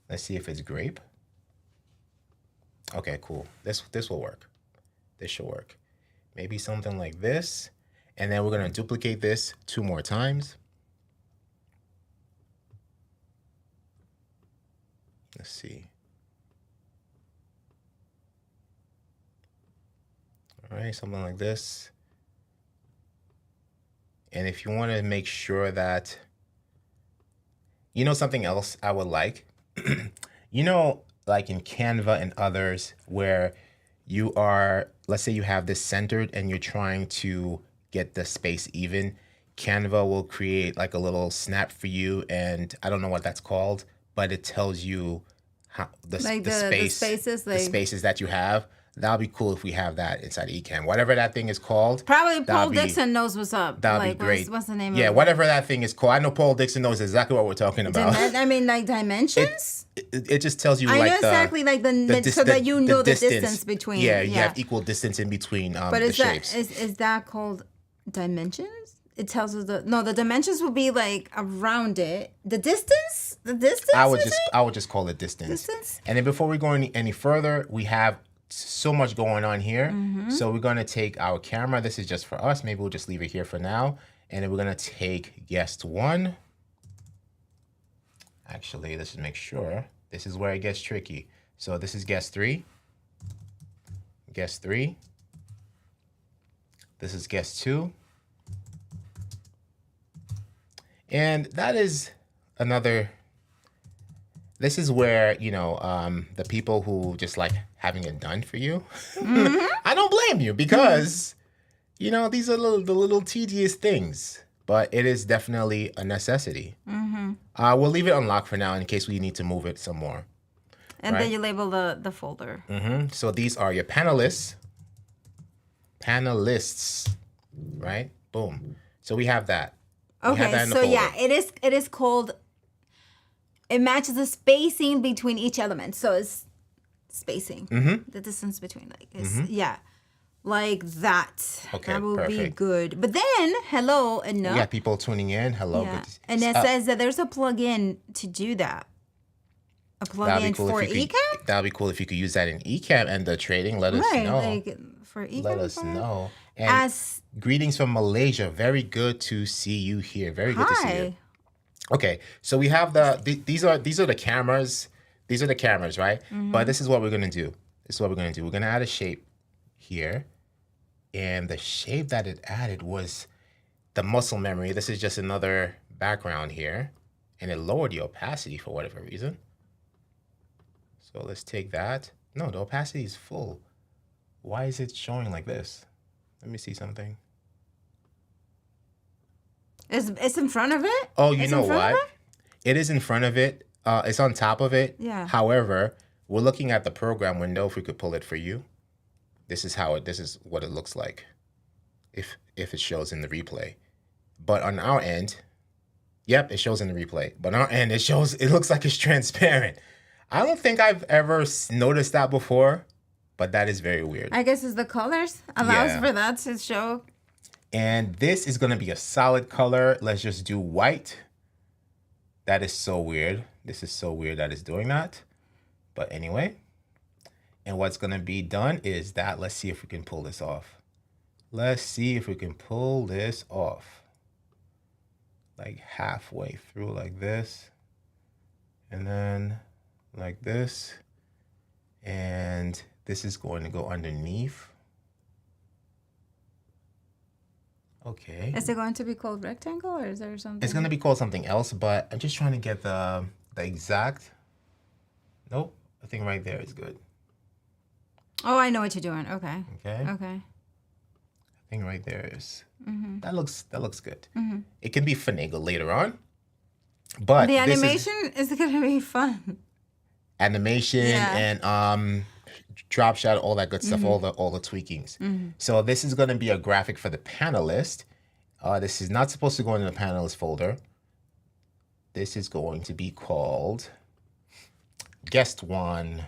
let's see if it's grape. Okay, cool. This will work. This should work. Maybe something like this. And then we're gonna duplicate this 2 more times. Let's see. All right, something like this. And if you want to make sure that, you know, something else I would like, you know, like in Canva and others where you are, let's say you have this centered and you're trying to get the space even, Canva will create like a little snap for you, and I don't know what that's called, but it tells you how the spaces that you have. That'll be cool if we have that inside Ecamm. Whatever that thing is called. Probably Paul Dixon knows what's up. That'll like, be great. What's the name of it? Yeah, whatever that thing is called. I know Paul Dixon knows exactly what we're talking about. I mean, like dimensions? It just tells you I like know exactly like so that you know the distance between. Yeah, you have equal distance in between but the shapes. Is that called dimensions? It tells us the dimensions will be like around it. The distance? I would just call it distance. And then before we go any further, we have so much going on here. So we're gonna take our camera. This is just for us. Maybe we'll just leave it here for now. And then we're going to take guest 1. Actually, let's just make sure. This is where it gets tricky. So this is guest 3. Guest 3. This is guest 2. And that is another, this is where, you know, the people who just like having it done for you, I don't blame you because, you know, these are the little tedious things, but it is definitely a necessity. We'll leave it unlocked for now in case we need to move it some more. And right? then you label the folder. So these are your panelists, right? Boom. So we have that. Okay, so yeah, it is called, it matches the spacing between each element. So it's spacing, the distance between, like, yeah, like that. Okay, that will be perfect. good. But then, hello, and no. Yeah, people tuning in. Hello. Yeah. Good to see. And it says that there's a plugin to do that. A plugin for Ecamm? That'd be cool if you could use that in Ecamm and the trading. Let us know. Like for Ecamm. Let us know. And As greetings from Malaysia. Very good to see you here. Very good to see you. hi. Okay, so we have these are the cameras. These are the cameras, right? But this is what we're gonna do. We're gonna add a shape here, and the shape that it added was the muscle memory. This is just another background here, and it lowered the opacity for whatever reason. So let's take that. No, the opacity is full. Why is it showing like this? Let me see something. It's in front of it? Oh, you It's know in front of what? It is in front of it. It's on top of it. Yeah. However, we're looking at the program window. If we could pull it for you, this is what it looks like, if it shows in the replay. But on our end, yep, it shows in the replay. But on our end, it looks like it's transparent. I don't think I've ever noticed that before, but that is very weird. I guess it's the colors allows Yeah. for that to show. And this is going to be a solid color. Let's just do white. That is so weird. This is so weird that it's doing that. But anyway, and what's going to be done is that, let's see if we can pull this off. Let's see if we can pull this off. Like halfway through like this. And then like this. And this is going to go underneath. Okay. Is it going to be called rectangle or is there something? It's going to be called something else, but I'm just trying to get the exact. Nope. I think right there is good. Oh, I know what you're doing. Okay. Okay. Okay. I think right there is. That looks good. It can be finagled later on, but The this is animation is going to be fun. animation Yeah. and drop shot, all that good stuff, all the tweakings. So this is going to be a graphic for the panelist. This is not supposed to go in the panelist folder. This is going to be called guest 1.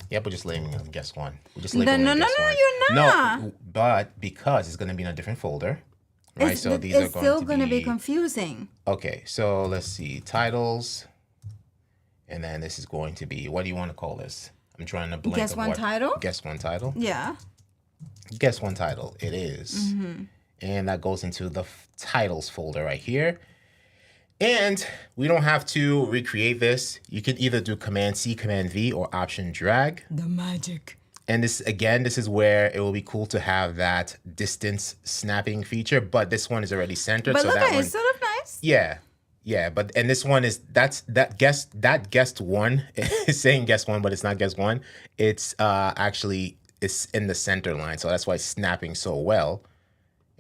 Yep, we're just labeling it guest 1. We're just labeling No, it no, guest no, 1. you're not. No, but because it's going to be in a different folder, right? It's, So these are it's still going to be confusing. okay. So let's see, titles, and then this is going to be, what do you want to call this? I'm trying to blank. Guess of one what- title? Guess one title. Yeah. Guess one title. It is. And that goes into the titles folder right here. And we don't have to recreate this. You can either do Command C, Command V, or Option Drag. The magic. And this, again, this is where it will be cool to have that distance snapping feature, but this one is already centered. But so look that at it, one, it's sort of nice. yeah, but and this one is that guest 1 is saying guest 1, but it's not guest 1. It's actually it's in the center line, so that's why it's snapping so well.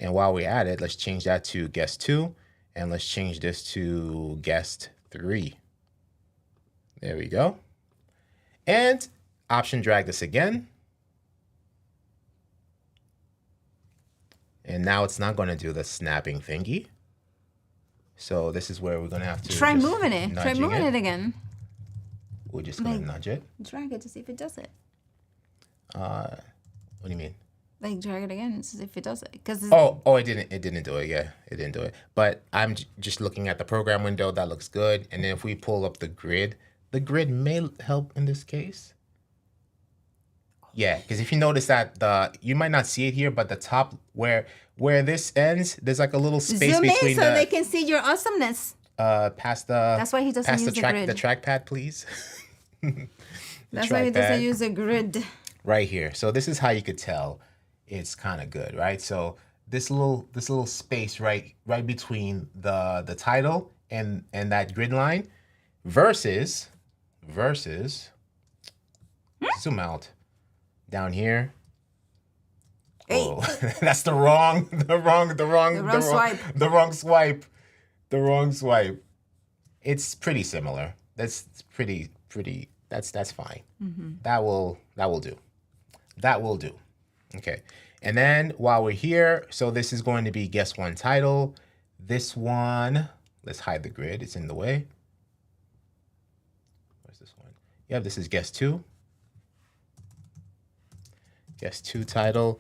And while we're at it, let's change that to guest 2, and let's change this to guest 3. There we go. And option drag this again. And now it's not going to do the snapping thingy. So this is where we're going to have to Try just moving it. Try nudging moving it again. We're just going Like- to nudge it. Drag it to see if it does it. What do you mean? Like drag it again to see if it does it. Because Oh, it didn't do it. Yeah, it didn't do it. But I'm just looking at the program window. That looks good. And then if we pull up the grid may help in this case. Yeah, because if you notice that you might not see it here, but the top where this ends, there's like a little space Zoom in between so they can see your awesomeness. past the That's why he doesn't use the grid. the trackpad, please. That's why he doesn't trackpad. use a grid. Right here. So this is how you could tell it's kind of good, right? So this little space right between the title and that grid line versus zoom out down here. Hey. Oh, that's the wrong swipe. It's pretty similar. That's pretty. That's fine. That will do. That will do. Okay. And then while we're here, so this is going to be guess one title. This one, let's hide the grid. It's in the way. Where's this one? Yeah, this is guess two. Guess two title.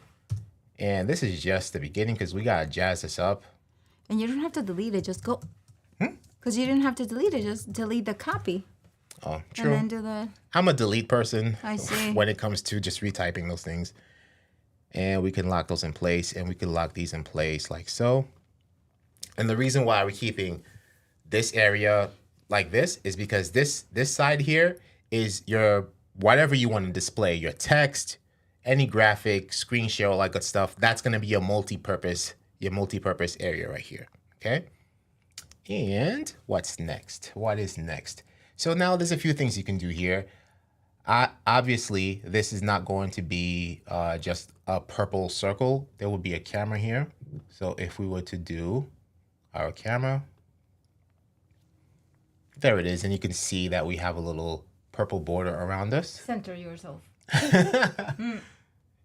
And this is just the beginning because we got to jazz this up. And you don't have to delete it. Just go. Because you didn't have to delete it. Just delete the copy. Oh, true. And then do the... I'm a delete person. I see. When it comes to just retyping those things. And we can lock those in place. And we can lock these in place like so. And the reason why we're keeping this area like this is because this side here is your whatever you want to display. Your text, any graphic, screen share, all that good stuff. That's going to be your multi-purpose area right here. Okay? And what's next? What is next? So now there's a few things you can do here. Obviously, this is not going to be just a purple circle. There will be a camera here. So if we were to do our camera, there it is. And you can see that we have a little purple border around us. Center yourself.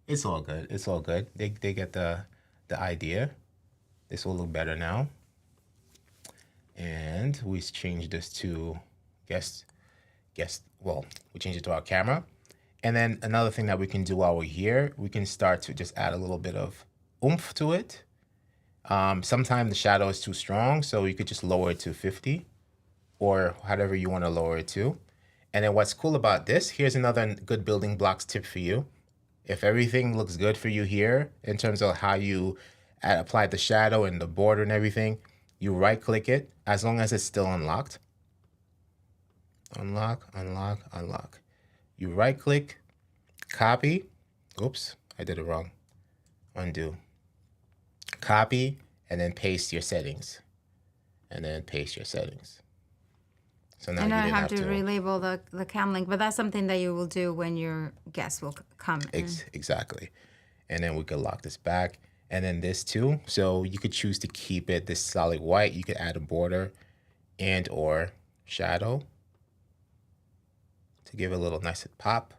It's all good. It's all good. They get the idea. This will look better now. And we change this to well, we change it to our camera. And then another thing that we can do while we're here, we can start to just add a little bit of oomph to it. Sometimes the shadow is too strong, so you could just lower it to 50 or whatever you want to lower it to. And then what's cool about this, here's another good building blocks tip for you. If everything looks good for you here in terms of how you apply the shadow and the border and everything, you right click it as long as it's still unlocked. Unlock. You right click, copy. Oops, I did it wrong. Undo. Copy and then paste your settings. And then paste your settings. So now And you I didn't have to relabel the cam link, but that's something that you will do when your guests will come in. Exactly. And then we could lock this back. And then this too. So you could choose to keep it this solid white. You could add a border and or shadow to give it a little nice pop.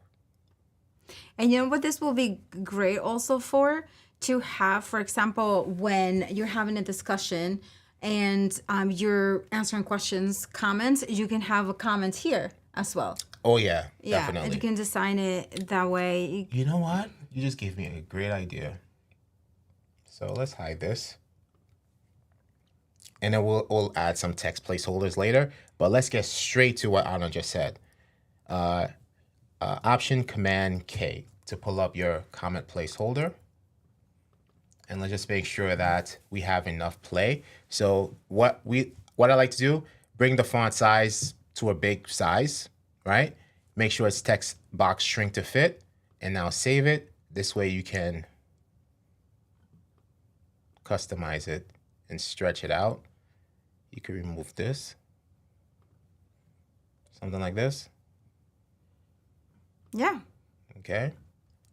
And you know what this will be great also for? To have, for example, when you're having a discussion and you're answering questions, comments, you can have a comment here as well. Oh, yeah, Yeah, definitely. and you can design it that way. You know what? You just gave me a great idea. So let's hide this. And then we'll add some text placeholders later. But let's get straight to what Anna just said. Option Command K to pull up your comment placeholder. And let's just make sure that we have enough play. So what I like to do, bring the font size to a big size, right? Make sure it's text box shrink to fit. And now save it. This way you can customize it and stretch it out. You can remove this. Something like this. Yeah. Okay.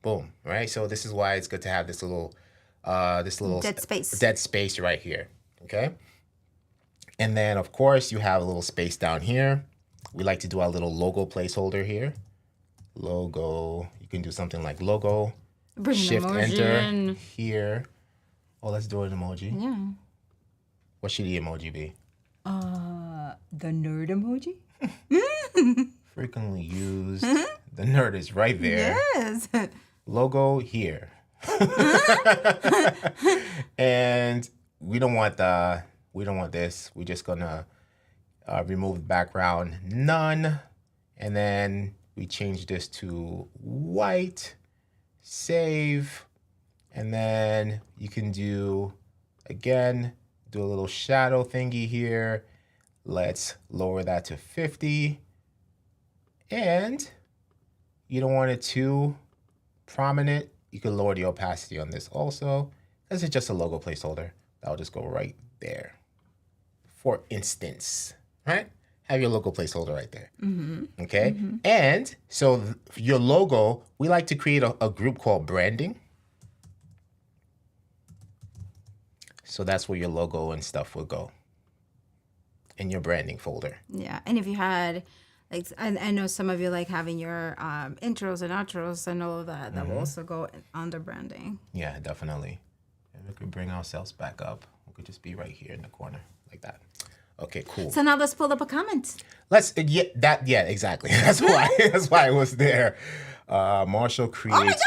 Boom. Right. So this is why it's good to have this little dead space right here. Okay. And then of course you have a little space down here. We like to do our little logo placeholder here. Logo. You can do something like logo. Bring Shift an emoji enter in. here. Oh, let's do an emoji. Yeah. What should the emoji be? The nerd emoji? Frequently used. The nerd is right there. Yes. Logo here. And we don't want this. We're just gonna remove the background, none. And then we change this to white. save, and then you can do, again, do a little shadow thingy here. Let's lower that to 50. And you don't want it too prominent. You can lower the opacity on this also. This is just a logo placeholder. That'll just go right there. For instance, right? Have your logo placeholder right there. Okay? And so your logo, we like to create a group called branding. So that's where your logo and stuff will go in your branding folder. Yeah, and if you had, like, I know some of you like having your intros and outros and all of that. That will also go under branding. Yeah, definitely. And we could bring ourselves back up. We could just be right here in the corner like that. Okay, cool. So now let's pull up a comment. Yeah, exactly. That's why it was there. Marshall creates.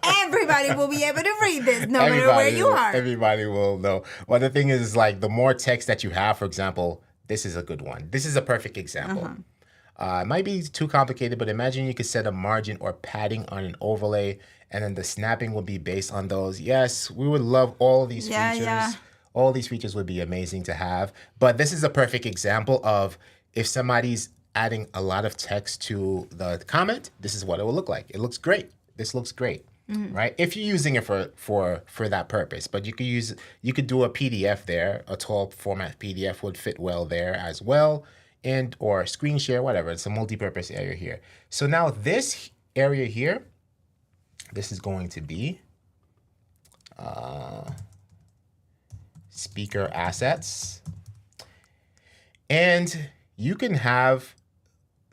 Everybody will be able to read this, no matter where you are. Everybody will know. Well, the thing is, like, the more text that you have, for example, this is a good one. This is a perfect example. It might be too complicated, but imagine you could set a margin or padding on an overlay, and then the snapping will be based on those. Yes, we would love all of these features. Yeah. All these features would be amazing to have. But this is a perfect example of if somebody's adding a lot of text to the comment, this is what it will look like. It looks great. This looks great, right? If you're using it for that purpose, but you could do a PDF there. A tall format PDF would fit well there as well, and or screen share, whatever. It's a multi-purpose area here. So now this area here, this is going to be speaker assets, and you can have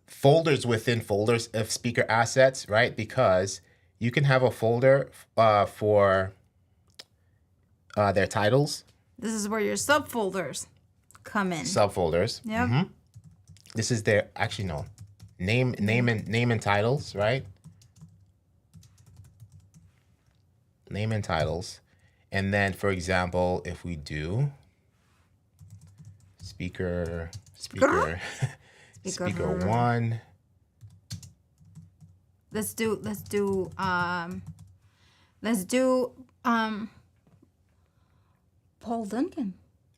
folders within folders of speaker assets, right? Because you can have a folder for their titles. This is where your subfolders come in. Subfolders. Yep. This is their name and titles, right? Name and titles. And then, for example, if we do speaker speaker one. Let's do Paul Duncan.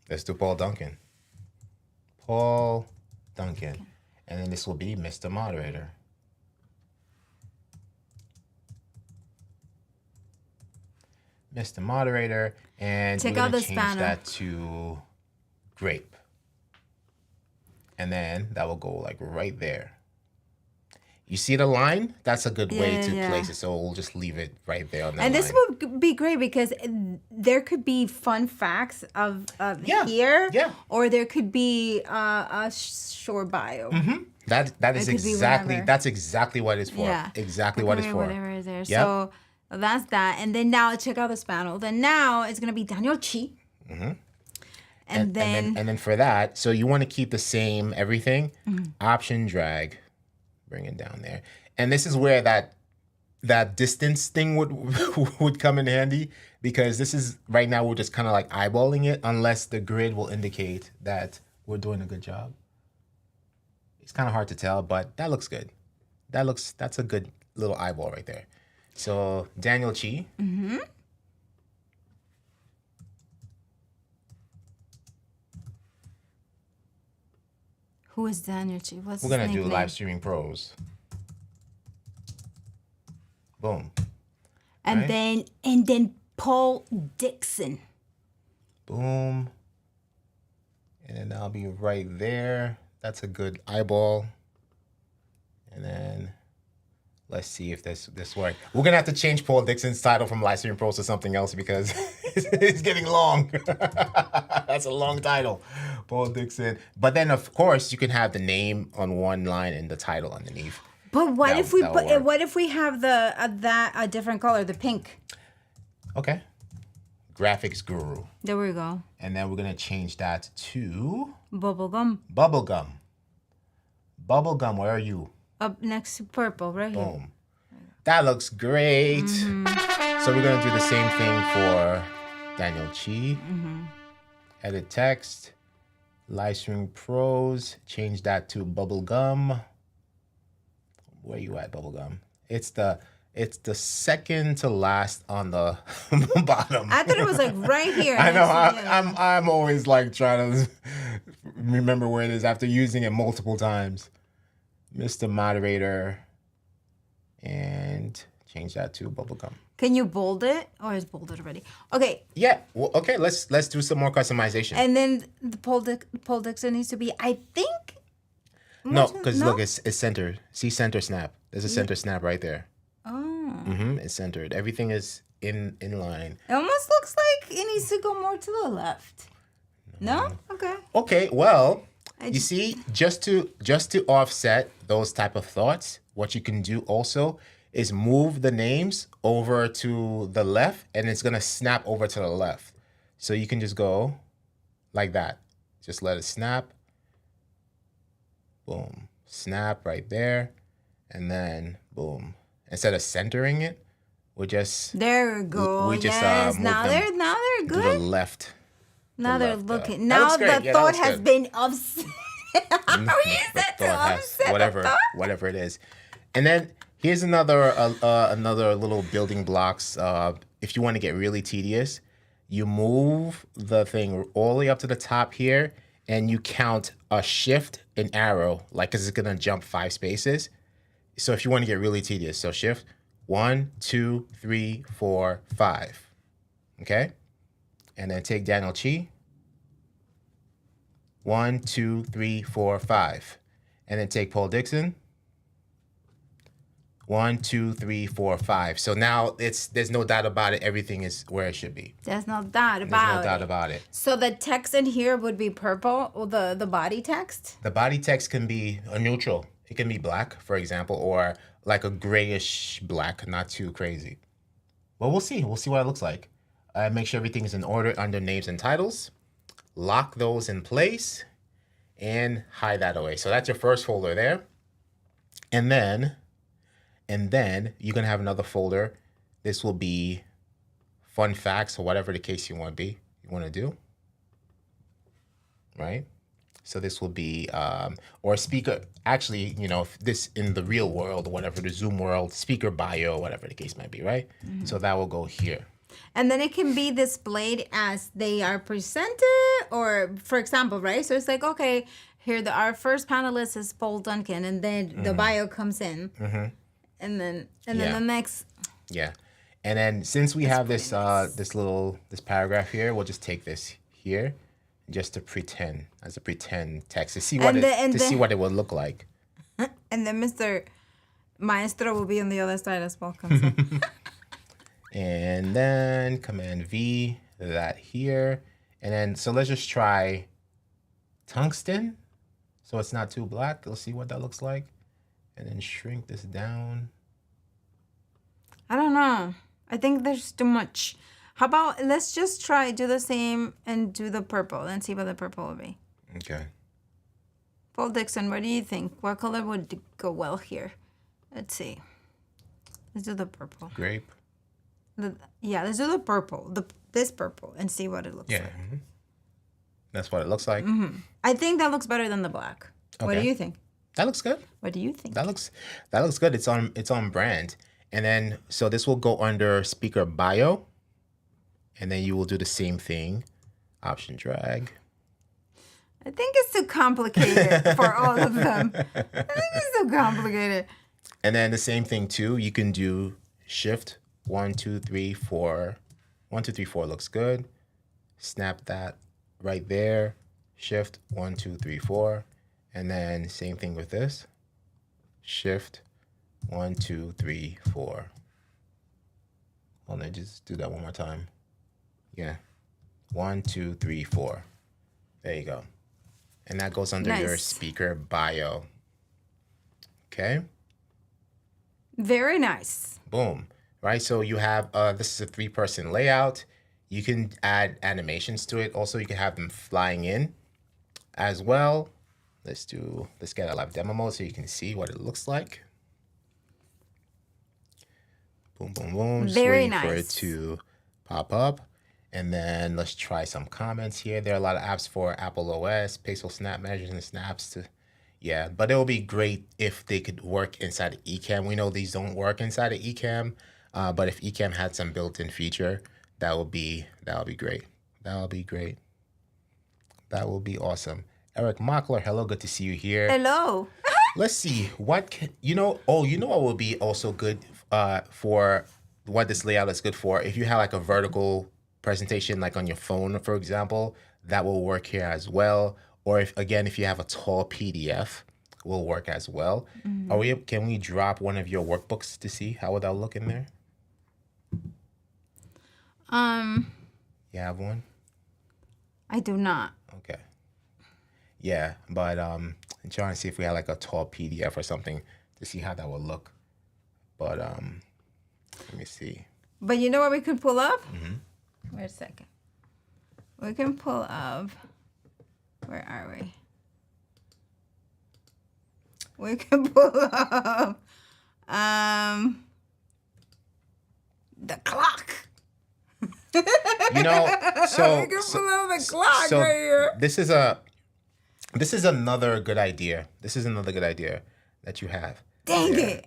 Let's do Paul Duncan. Paul Duncan. Okay. And then this will be Mr. Moderator. Mr. Moderator, and check we're out gonna this change banner. that to grape. And then that will go like right there. You see the line? That's a good way to place it. So we'll just leave it right there on that line. This would be great because there could be fun facts of here. Yeah. Or there could be a short bio. That is exactly what it's for. Yeah. Exactly what it's for. Whatever is there. Yep. So that's that. And then now check out this panel. Then now it's gonna be Daniel Chi. And then for that, so you want to keep the same everything. Option drag, bring it down there. And this is where that distance thing would come in handy, because this is right now we're just kind of like eyeballing it unless the grid will indicate that we're doing a good job. It's kind of hard to tell, but that looks good. That's a good little eyeball right there. So Daniel Chi. Who is Daniel Chi? What's We're gonna do live streaming pros. Boom. And then Paul Dixon. Boom. And then I'll be right there. That's a good eyeball. And then let's see if this works. We're gonna have to change Paul Dixon's title from live streaming pros to something else because it's getting long. That's a long title, Paul Dixon. But then of course you can have the name on one line and the title underneath. But what if we have a different color, the pink? Okay. Graphics Guru. There we go. And then we're gonna change that to bubblegum. Bubblegum. Bubblegum, where are you? Up next to purple, right here. Boom. That looks great. So we're gonna do the same thing for Daniel Chi. Edit text, Livestream Pros, change that to Bubblegum. Where you at, Bubblegum? It's the second to last on the bottom. I thought it was like right here. I know. next to- yeah. I'm always like trying to remember where it is after using it multiple times. Mr. Moderator, and change that to bubblegum. Can you bold it? Or is bolded already? Okay. Yeah. Well, okay. Let's do some more customization. And then the pole Dixon needs to be, I think. No, because look, it's centered. See center snap. There's a center snap right there. Oh. It's centered. Everything is in line. It almost looks like it needs to go more to the left. No? Okay. Okay. Well, I you just- see, just to offset those type of thoughts, what you can do also is move the names over to the left, and it's gonna snap over to the left. So you can just go like that. Just let it snap. Boom. Snap right there. And then boom. Instead of centering it, we just There we go. we just, yes. move Now them they're to the good. left. Now they're left, looking. that Now looks great. the Yeah, that thought looks has good. been upset. We use The it to thought has- upset the whatever thought. it is. And then here's another another little building blocks. If you want to get really tedious, you move the thing all the way up to the top here, and you count a shift and arrow, like 'cause it's gonna jump 5 spaces. So if you want to get really tedious, so shift 1, 2, 3, 4, 5. Okay, and then take Daniel Chi. 1, 2, 3, 4, 5. And then take Paul Dixon. 1, 2, 3, 4, 5. So now there's no doubt about it. Everything is where it should be. There's no doubt There's about no doubt it. about it. So the text in here would be purple, or the body text? The body text can be a neutral. It can be black, for example, or like a grayish black, not too crazy. Well, we'll see. We'll see what it looks like. Make sure everything is in order under names and titles. Lock those in place and hide that away. So that's your first folder there. And then you're gonna have another folder. This will be fun facts or whatever the case you want to do. Right? So this will be or speaker. Actually, if this in the real world or whatever, the Zoom world, speaker bio, whatever the case might be, right? So that will go here. And then it can be displayed as they are presented, or for example, right? So it's like, okay, here our first panelist is Paul Duncan, and then the bio comes in, and then Yeah. the next. Yeah. And then since we have this this paragraph here, we'll just take this here just to pretend as a pretend text to see what see what it would look like. And then Mr. Maestro will be on the other side as well. Comes in. And then Command V that here. And then so let's just try tungsten. So it's not too black. Let's see what that looks like. And then shrink this down. I don't know. I think there's too much. How about let's just do the same and do the purple and see what the purple will be. Okay. Paul Dixon, what do you think? What color would go well here? Let's see. Let's do the purple. Grape. Let's do the purple. This purple and see what it looks Yeah. like. That's what it looks like. I think that looks better than the black. What do Okay. you think? That looks good. What do you think? That looks good. It's on brand. And then so this will go under speaker bio. And then you will do the same thing. Option drag. I think it's too complicated for all of them. I think it's too complicated. And then the same thing too. You can do shift 1, 2, 3, 4. 1, 2, 3, 4 looks good. Snap that right there. Shift 1, 2, 3, 4. And then same thing with this. Shift 1, 2, 3, 4. Hold on, just do that one more time. Yeah. 1, 2, 3, 4. There you go. And that goes under your Nice. speaker bio. Okay. Very nice. Boom. Right. So you have this is a 3-person layout. You can add animations to it. Also, you can have them flying in as well. Let's get a live demo mode so you can see what it looks like. Boom, boom, boom. Just Very waiting for it nice. to pop up. And then let's try some comments here. There are a lot of apps for Apple OS, Pixel Snap measures and snaps to Yeah, but it would be great if they could work inside of Ecamm. We know these don't work inside of Ecamm, but if Ecamm had some built-in feature, that would be great. That would be great. That will be awesome. Eric Mockler, hello, good to see you here. Hello. Let's see what can, what would be also good for what this layout is good for. If you have like a vertical presentation, like on your phone, for example, that will work here as well. Or if you have a tall PDF, will work as well. Can we drop one of your workbooks to see how would that look in there? You have one? I do not. Okay. Yeah, but I'm trying to see if we had like a tall PDF or something to see how that would look. But let me see. But you know what we can pull up? Wait a second. We can pull up. Where are we? We can pull up the clock. So We can pull up the clock right here. this is another good idea. This is another good idea that you have. Dang it.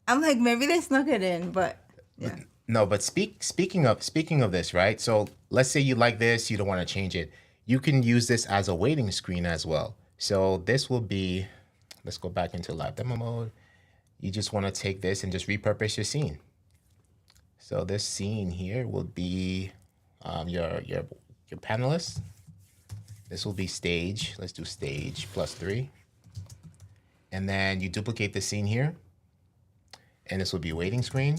I'm like, maybe they snuck it in, but yeah. No, but speaking of this, right? So let's say you like this, you don't want to change it. You can use this as a waiting screen as well. So this will be, let's go back into live demo mode. You just want to take this and just repurpose your scene. So this scene here will be your panelist. This will be stage. Let's do stage +3. And then you duplicate the scene here. And this will be waiting screen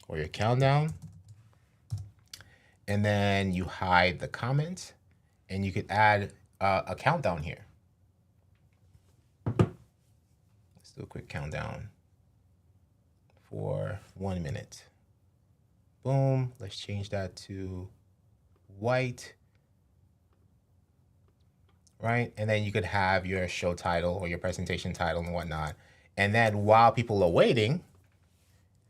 or your countdown. And then you hide the comment and you could add a countdown here. Let's do a quick countdown for 1 minute. Boom. Let's change that to white. Right? And then you could have your show title or your presentation title and whatnot. And then while people are waiting,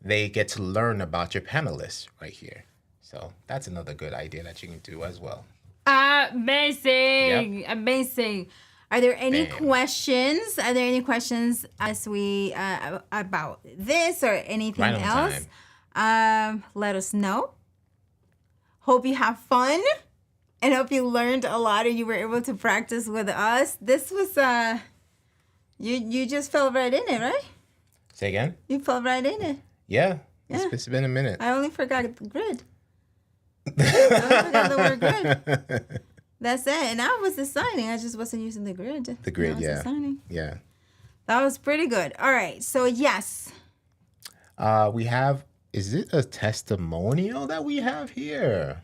they get to learn about your panelists right here. So that's another good idea that you can do as well. Amazing. Yep. Amazing. Are there any Bam. questions? Are there any questions as we about this or anything Right on else? Let us know. Hope you have fun and hope you learned a lot and you were able to practice with us. This was you just fell right in it, right? Say again? You fell right in it. Yeah. Yeah. It's been a minute. I only forgot the grid. I only forgot the word grid. That's it. And I was assigning. I just wasn't using the grid. The grid, I was yeah. assigning. Yeah. That was pretty good. All right. So, yes. We have, is it a testimonial that we have here?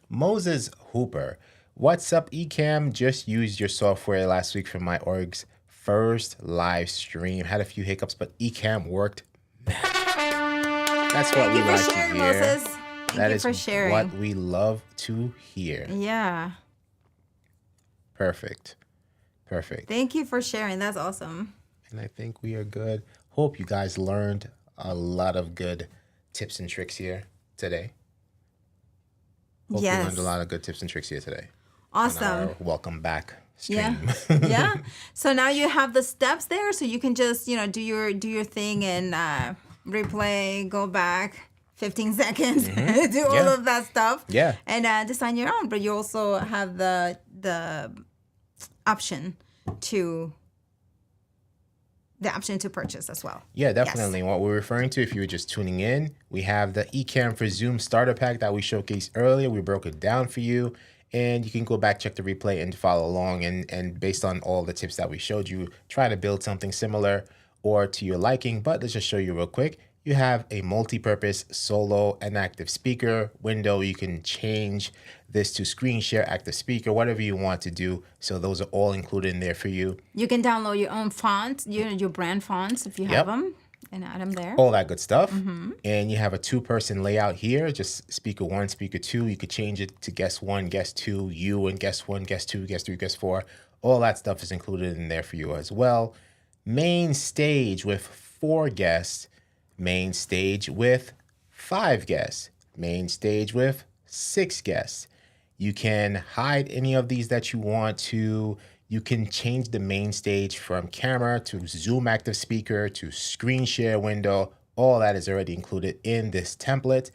Moses Hooper. What's up, Ecamm? Just used your software last week for my org's first live stream. Had a few hiccups, but Ecamm worked. That's what we like to hear. Moses. Thank you is for sharing. what we love to hear. Yeah. Perfect. Perfect. Thank you for sharing. That's awesome. And I think we are good. Hope you guys learned a lot of good tips and tricks here today. Hope you learned a lot of good tips and tricks here today. Awesome. On our welcome back stream. Yeah. Yeah. So now you have the steps there, so you can just, do your thing and replay, go back 15 seconds, do all of that stuff. Yeah. And design your own. But you also have the option to purchase as well. Yeah, definitely. Yes. What we're referring to, if you were just tuning in, we have the Ecamm for Zoom starter pack that we showcased earlier. We broke it down for you. And you can go back, check the replay, and follow along. And based on all the tips that we showed you, try to build something similar or to your liking. But let's just show you real quick. You have a multi-purpose solo and active speaker window. You can change this to screen share, active speaker, whatever you want to do. So those are all included in there for you. You can download your own fonts, your brand fonts if you have them, and add them there. All that good stuff. And you have a 2-person layout here, just speaker 1, speaker 2. You could change it to guest 1, guest 2, you and guest 1, guest 2, guest 3, guest 4. All that stuff is included in there for you as well. Main stage with 4 guests. Main stage with 5 guests. Main stage with 6 guests. You can hide any of these that you want to. You can change the main stage from camera to Zoom active speaker to screen share window. All that is already included in this template.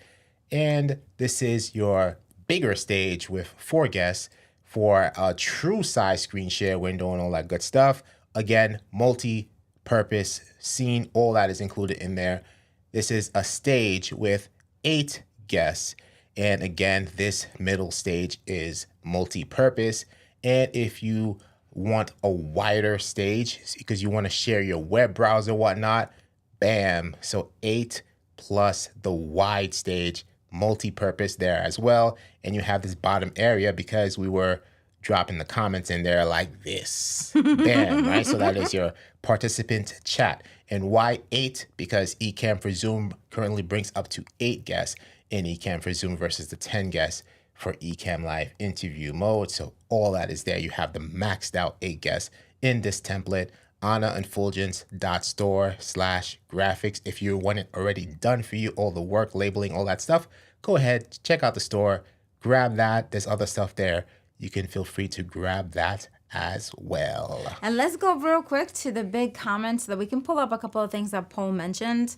And this is your bigger stage with 4 guests for a true size screen share window and all that good stuff. Again, multi-purpose scene, all that is included in there. This is a stage with 8 guests. And again, this middle stage is multi-purpose. And if you want a wider stage because you want to share your web browser, whatnot, bam. So 8 plus the wide stage, multi-purpose there as well. And you have this bottom area because we were dropping the comments in there like this. Bam, right? So that is your participant chat. And why 8? Because Ecamm for Zoom currently brings up to 8 guests in Ecamm for Zoom versus the 10 guests for Ecamm Live interview mode. So all that is there. You have the maxed out 8 guests in this template. Anna and Fuljens.store/graphics. If you want it already done for you, all the work, labeling, all that stuff, go ahead, check out the store, grab that. There's other stuff there. You can feel free to grab that as well. And let's go real quick to the big comments so that we can pull up a couple of things that Paul mentioned,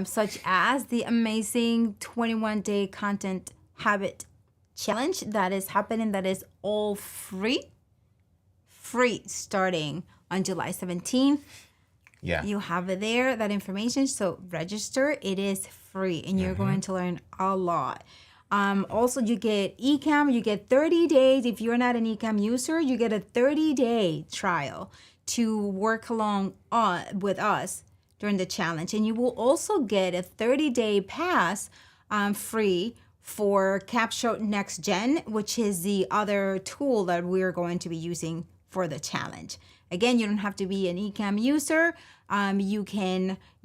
such as the amazing 21-day content habit challenge that is happening, that is all free starting on July 17th. Yeah. You have it there, that information. So register. It is free and you're going to learn a lot. Also, you get Ecamm. You get 30 days. If you're not an Ecamm user, you get a 30-day trial to work along with us during the challenge. And you will also get a 30-day pass free for Capshow Next Gen, which is the other tool that we're going to be using for the challenge. Again, you don't have to be an Ecamm user. You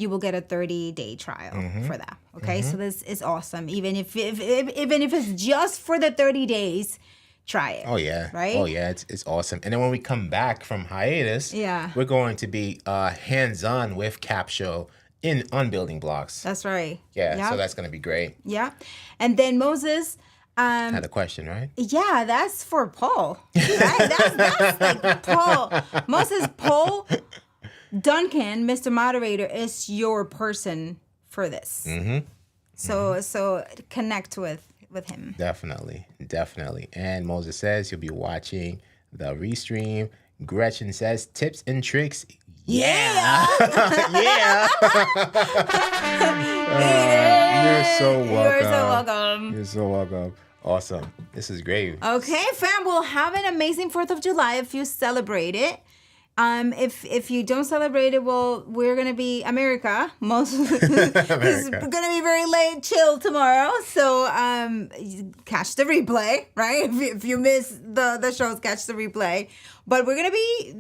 will get a 30-day trial for that. Okay, so this is awesome. Even if it's just for the 30 days, try it. Oh yeah, right? Oh yeah, it's awesome. And then when we come back from hiatus, we're going to be hands-on with Capshow on BuildingBlocks. That's right. Yeah, so that's gonna be great. Yeah, and then Moses. Had a question, right? Yeah, that's for Paul. Right? That's like Paul. Moses, Paul Duncan, Mr. Moderator, is your person for this. So connect with him. Definitely. And Moses says you'll be watching the restream. Gretchen says tips and tricks. Yeah. Yeah. You're so welcome. You're so welcome. Awesome. This is great. Okay, fam. Well, have an amazing 4th of July if you celebrate it. If you don't celebrate it, well, we're gonna be America. It's gonna be very late, chill tomorrow. So catch the replay, right? If you miss the shows, catch the replay. But we're gonna be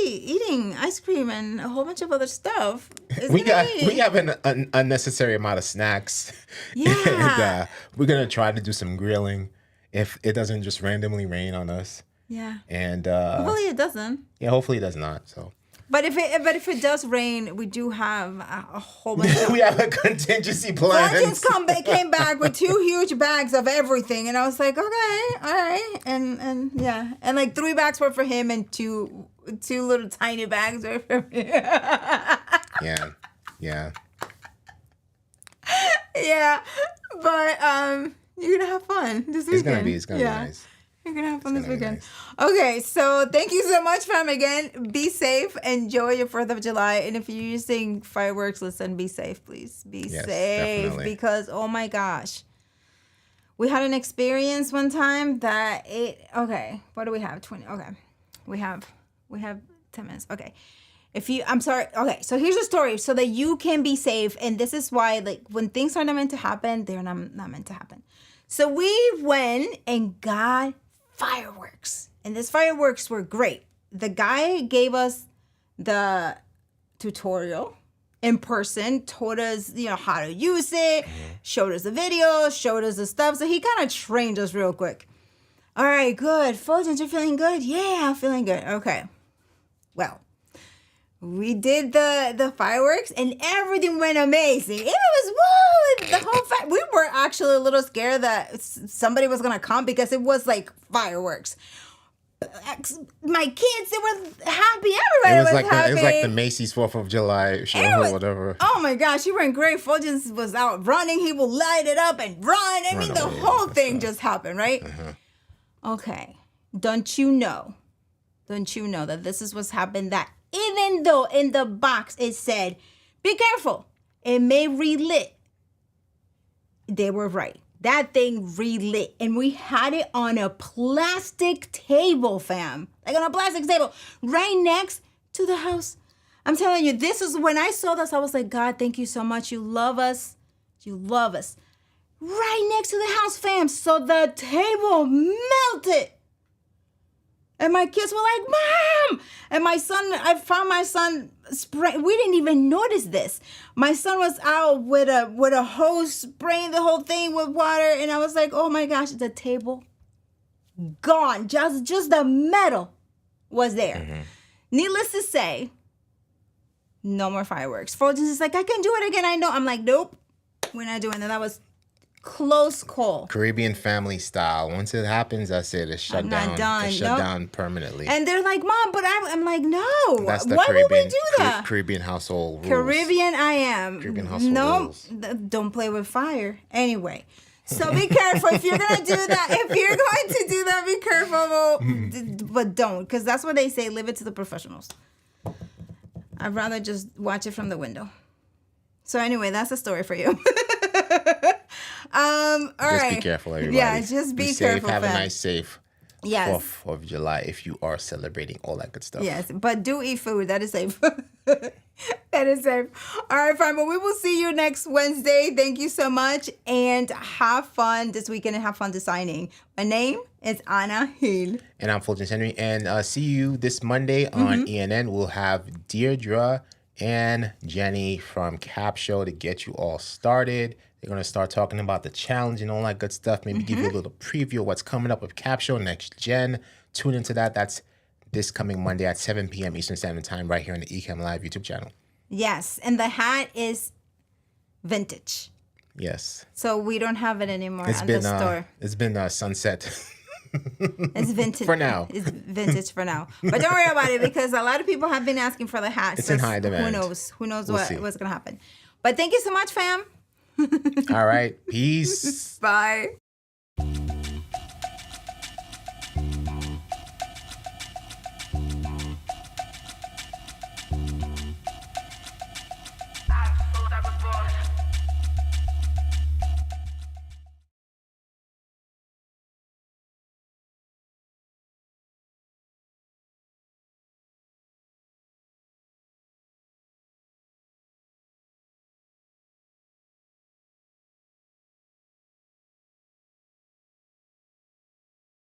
eating ice cream and a whole bunch of other stuff. We have an unnecessary amount of snacks. Yeah. And, we're gonna try to do some grilling if it doesn't just randomly rain on us. Yeah. And hopefully it doesn't. Yeah, hopefully it does not. So. But if it does rain, we do have a whole bunch of... We have a contingency plan. I just came back with 2 huge bags of everything. And I was like, okay, all right. And yeah. And like 3 bags were for him and two little tiny bags were for me. Yeah. Yeah. But you're going to have fun this weekend. It's going to be nice. You're going to have fun this weekend. Nice. Okay, so thank you so much, fam. Again, be safe. Enjoy your 4th of July. And if you're using fireworks, listen, be safe, please. Be safe. Definitely. Because, oh my gosh. We had an experience one time that okay, what do we have? 20, okay. We have 10 minutes. Okay. I'm sorry. Okay, so here's a story so that you can be safe. And this is why, like, when things are not meant to happen, they're not meant to happen. So we went and got fireworks. And these fireworks were great. The guy gave us the tutorial in person, told us, how to use it, showed us the video, showed us the stuff. So he kind of trained us real quick. All right, good. Fuljens, you're feeling good? Yeah, I'm feeling good. Okay. Well, we did the fireworks and everything went amazing. It was, whoa, the whole we were actually a little scared that somebody was going to come because it was like fireworks. my kids, they were happy. Everybody was happy. It was like the Macy's 4th of July show or whatever. Oh my gosh, he went great. Fuljens was out running. He will light it up and run. I mean, the whole thing just happened, right? Okay. Don't you know that this is what's happened? That even though in the box it said, be careful, it may relit. They were right. That thing relit. And we had it on a plastic table, fam. Like on a plastic table right next to the house. I'm telling you, this is when I saw this, I was like, God, thank you so much. You love us. You love us. Right next to the house, fam. So the table melted. And my kids were like, Mom! And my son, I found my son spraying. We didn't even notice this. My son was out with a hose spraying the whole thing with water. And I was like, oh my gosh, the table gone. Just the metal was there. Needless to say, no more fireworks. Fuljens is like, I can do it again. I know. I'm like, nope, we're not doing that. That was close call. Caribbean family style. Once it happens, that's it. It's shut down. It's shut down permanently. And they're like, Mom, but I'm like, no. That's the Why Caribbean, would we do that? Caribbean household rules. Caribbean I am. Caribbean household rules. Don't play with fire. Anyway. So be careful. If you're going to do that, be careful. But don't. Because that's what they say. Leave it to the professionals. I'd rather just watch it from the window. So anyway, that's a story for you. All right. Be careful, everybody. Yeah, just be careful. Have a nice, safe 4th Yes. of July if you are celebrating all that good stuff. Yes, but do eat food. That is safe. That is safe. All right, fine. But we will see you next Wednesday. Thank you so much. And have fun this weekend and have fun designing. My name is Anna Hill. And I'm Fuljens Henry. And see you this Monday on ENN. We'll have Deirdre and Jenny from Cap Show to get you all started. They're going to start talking about the challenge and all that good stuff. Maybe give you a little preview of what's coming up with Cap Show Next Gen. Tune into that. That's this coming Monday at 7 p.m. Eastern Standard Time right here on the Ecamm Live YouTube channel. Yes, and the hat is vintage. Yes. So we don't have it anymore at the store. It's been sunset. It's vintage. For now. It's vintage for now. But don't worry about it because a lot of people have been asking for the hat. It's in high demand. Who knows what's going to happen. But thank you so much, fam. All right. Peace. Bye.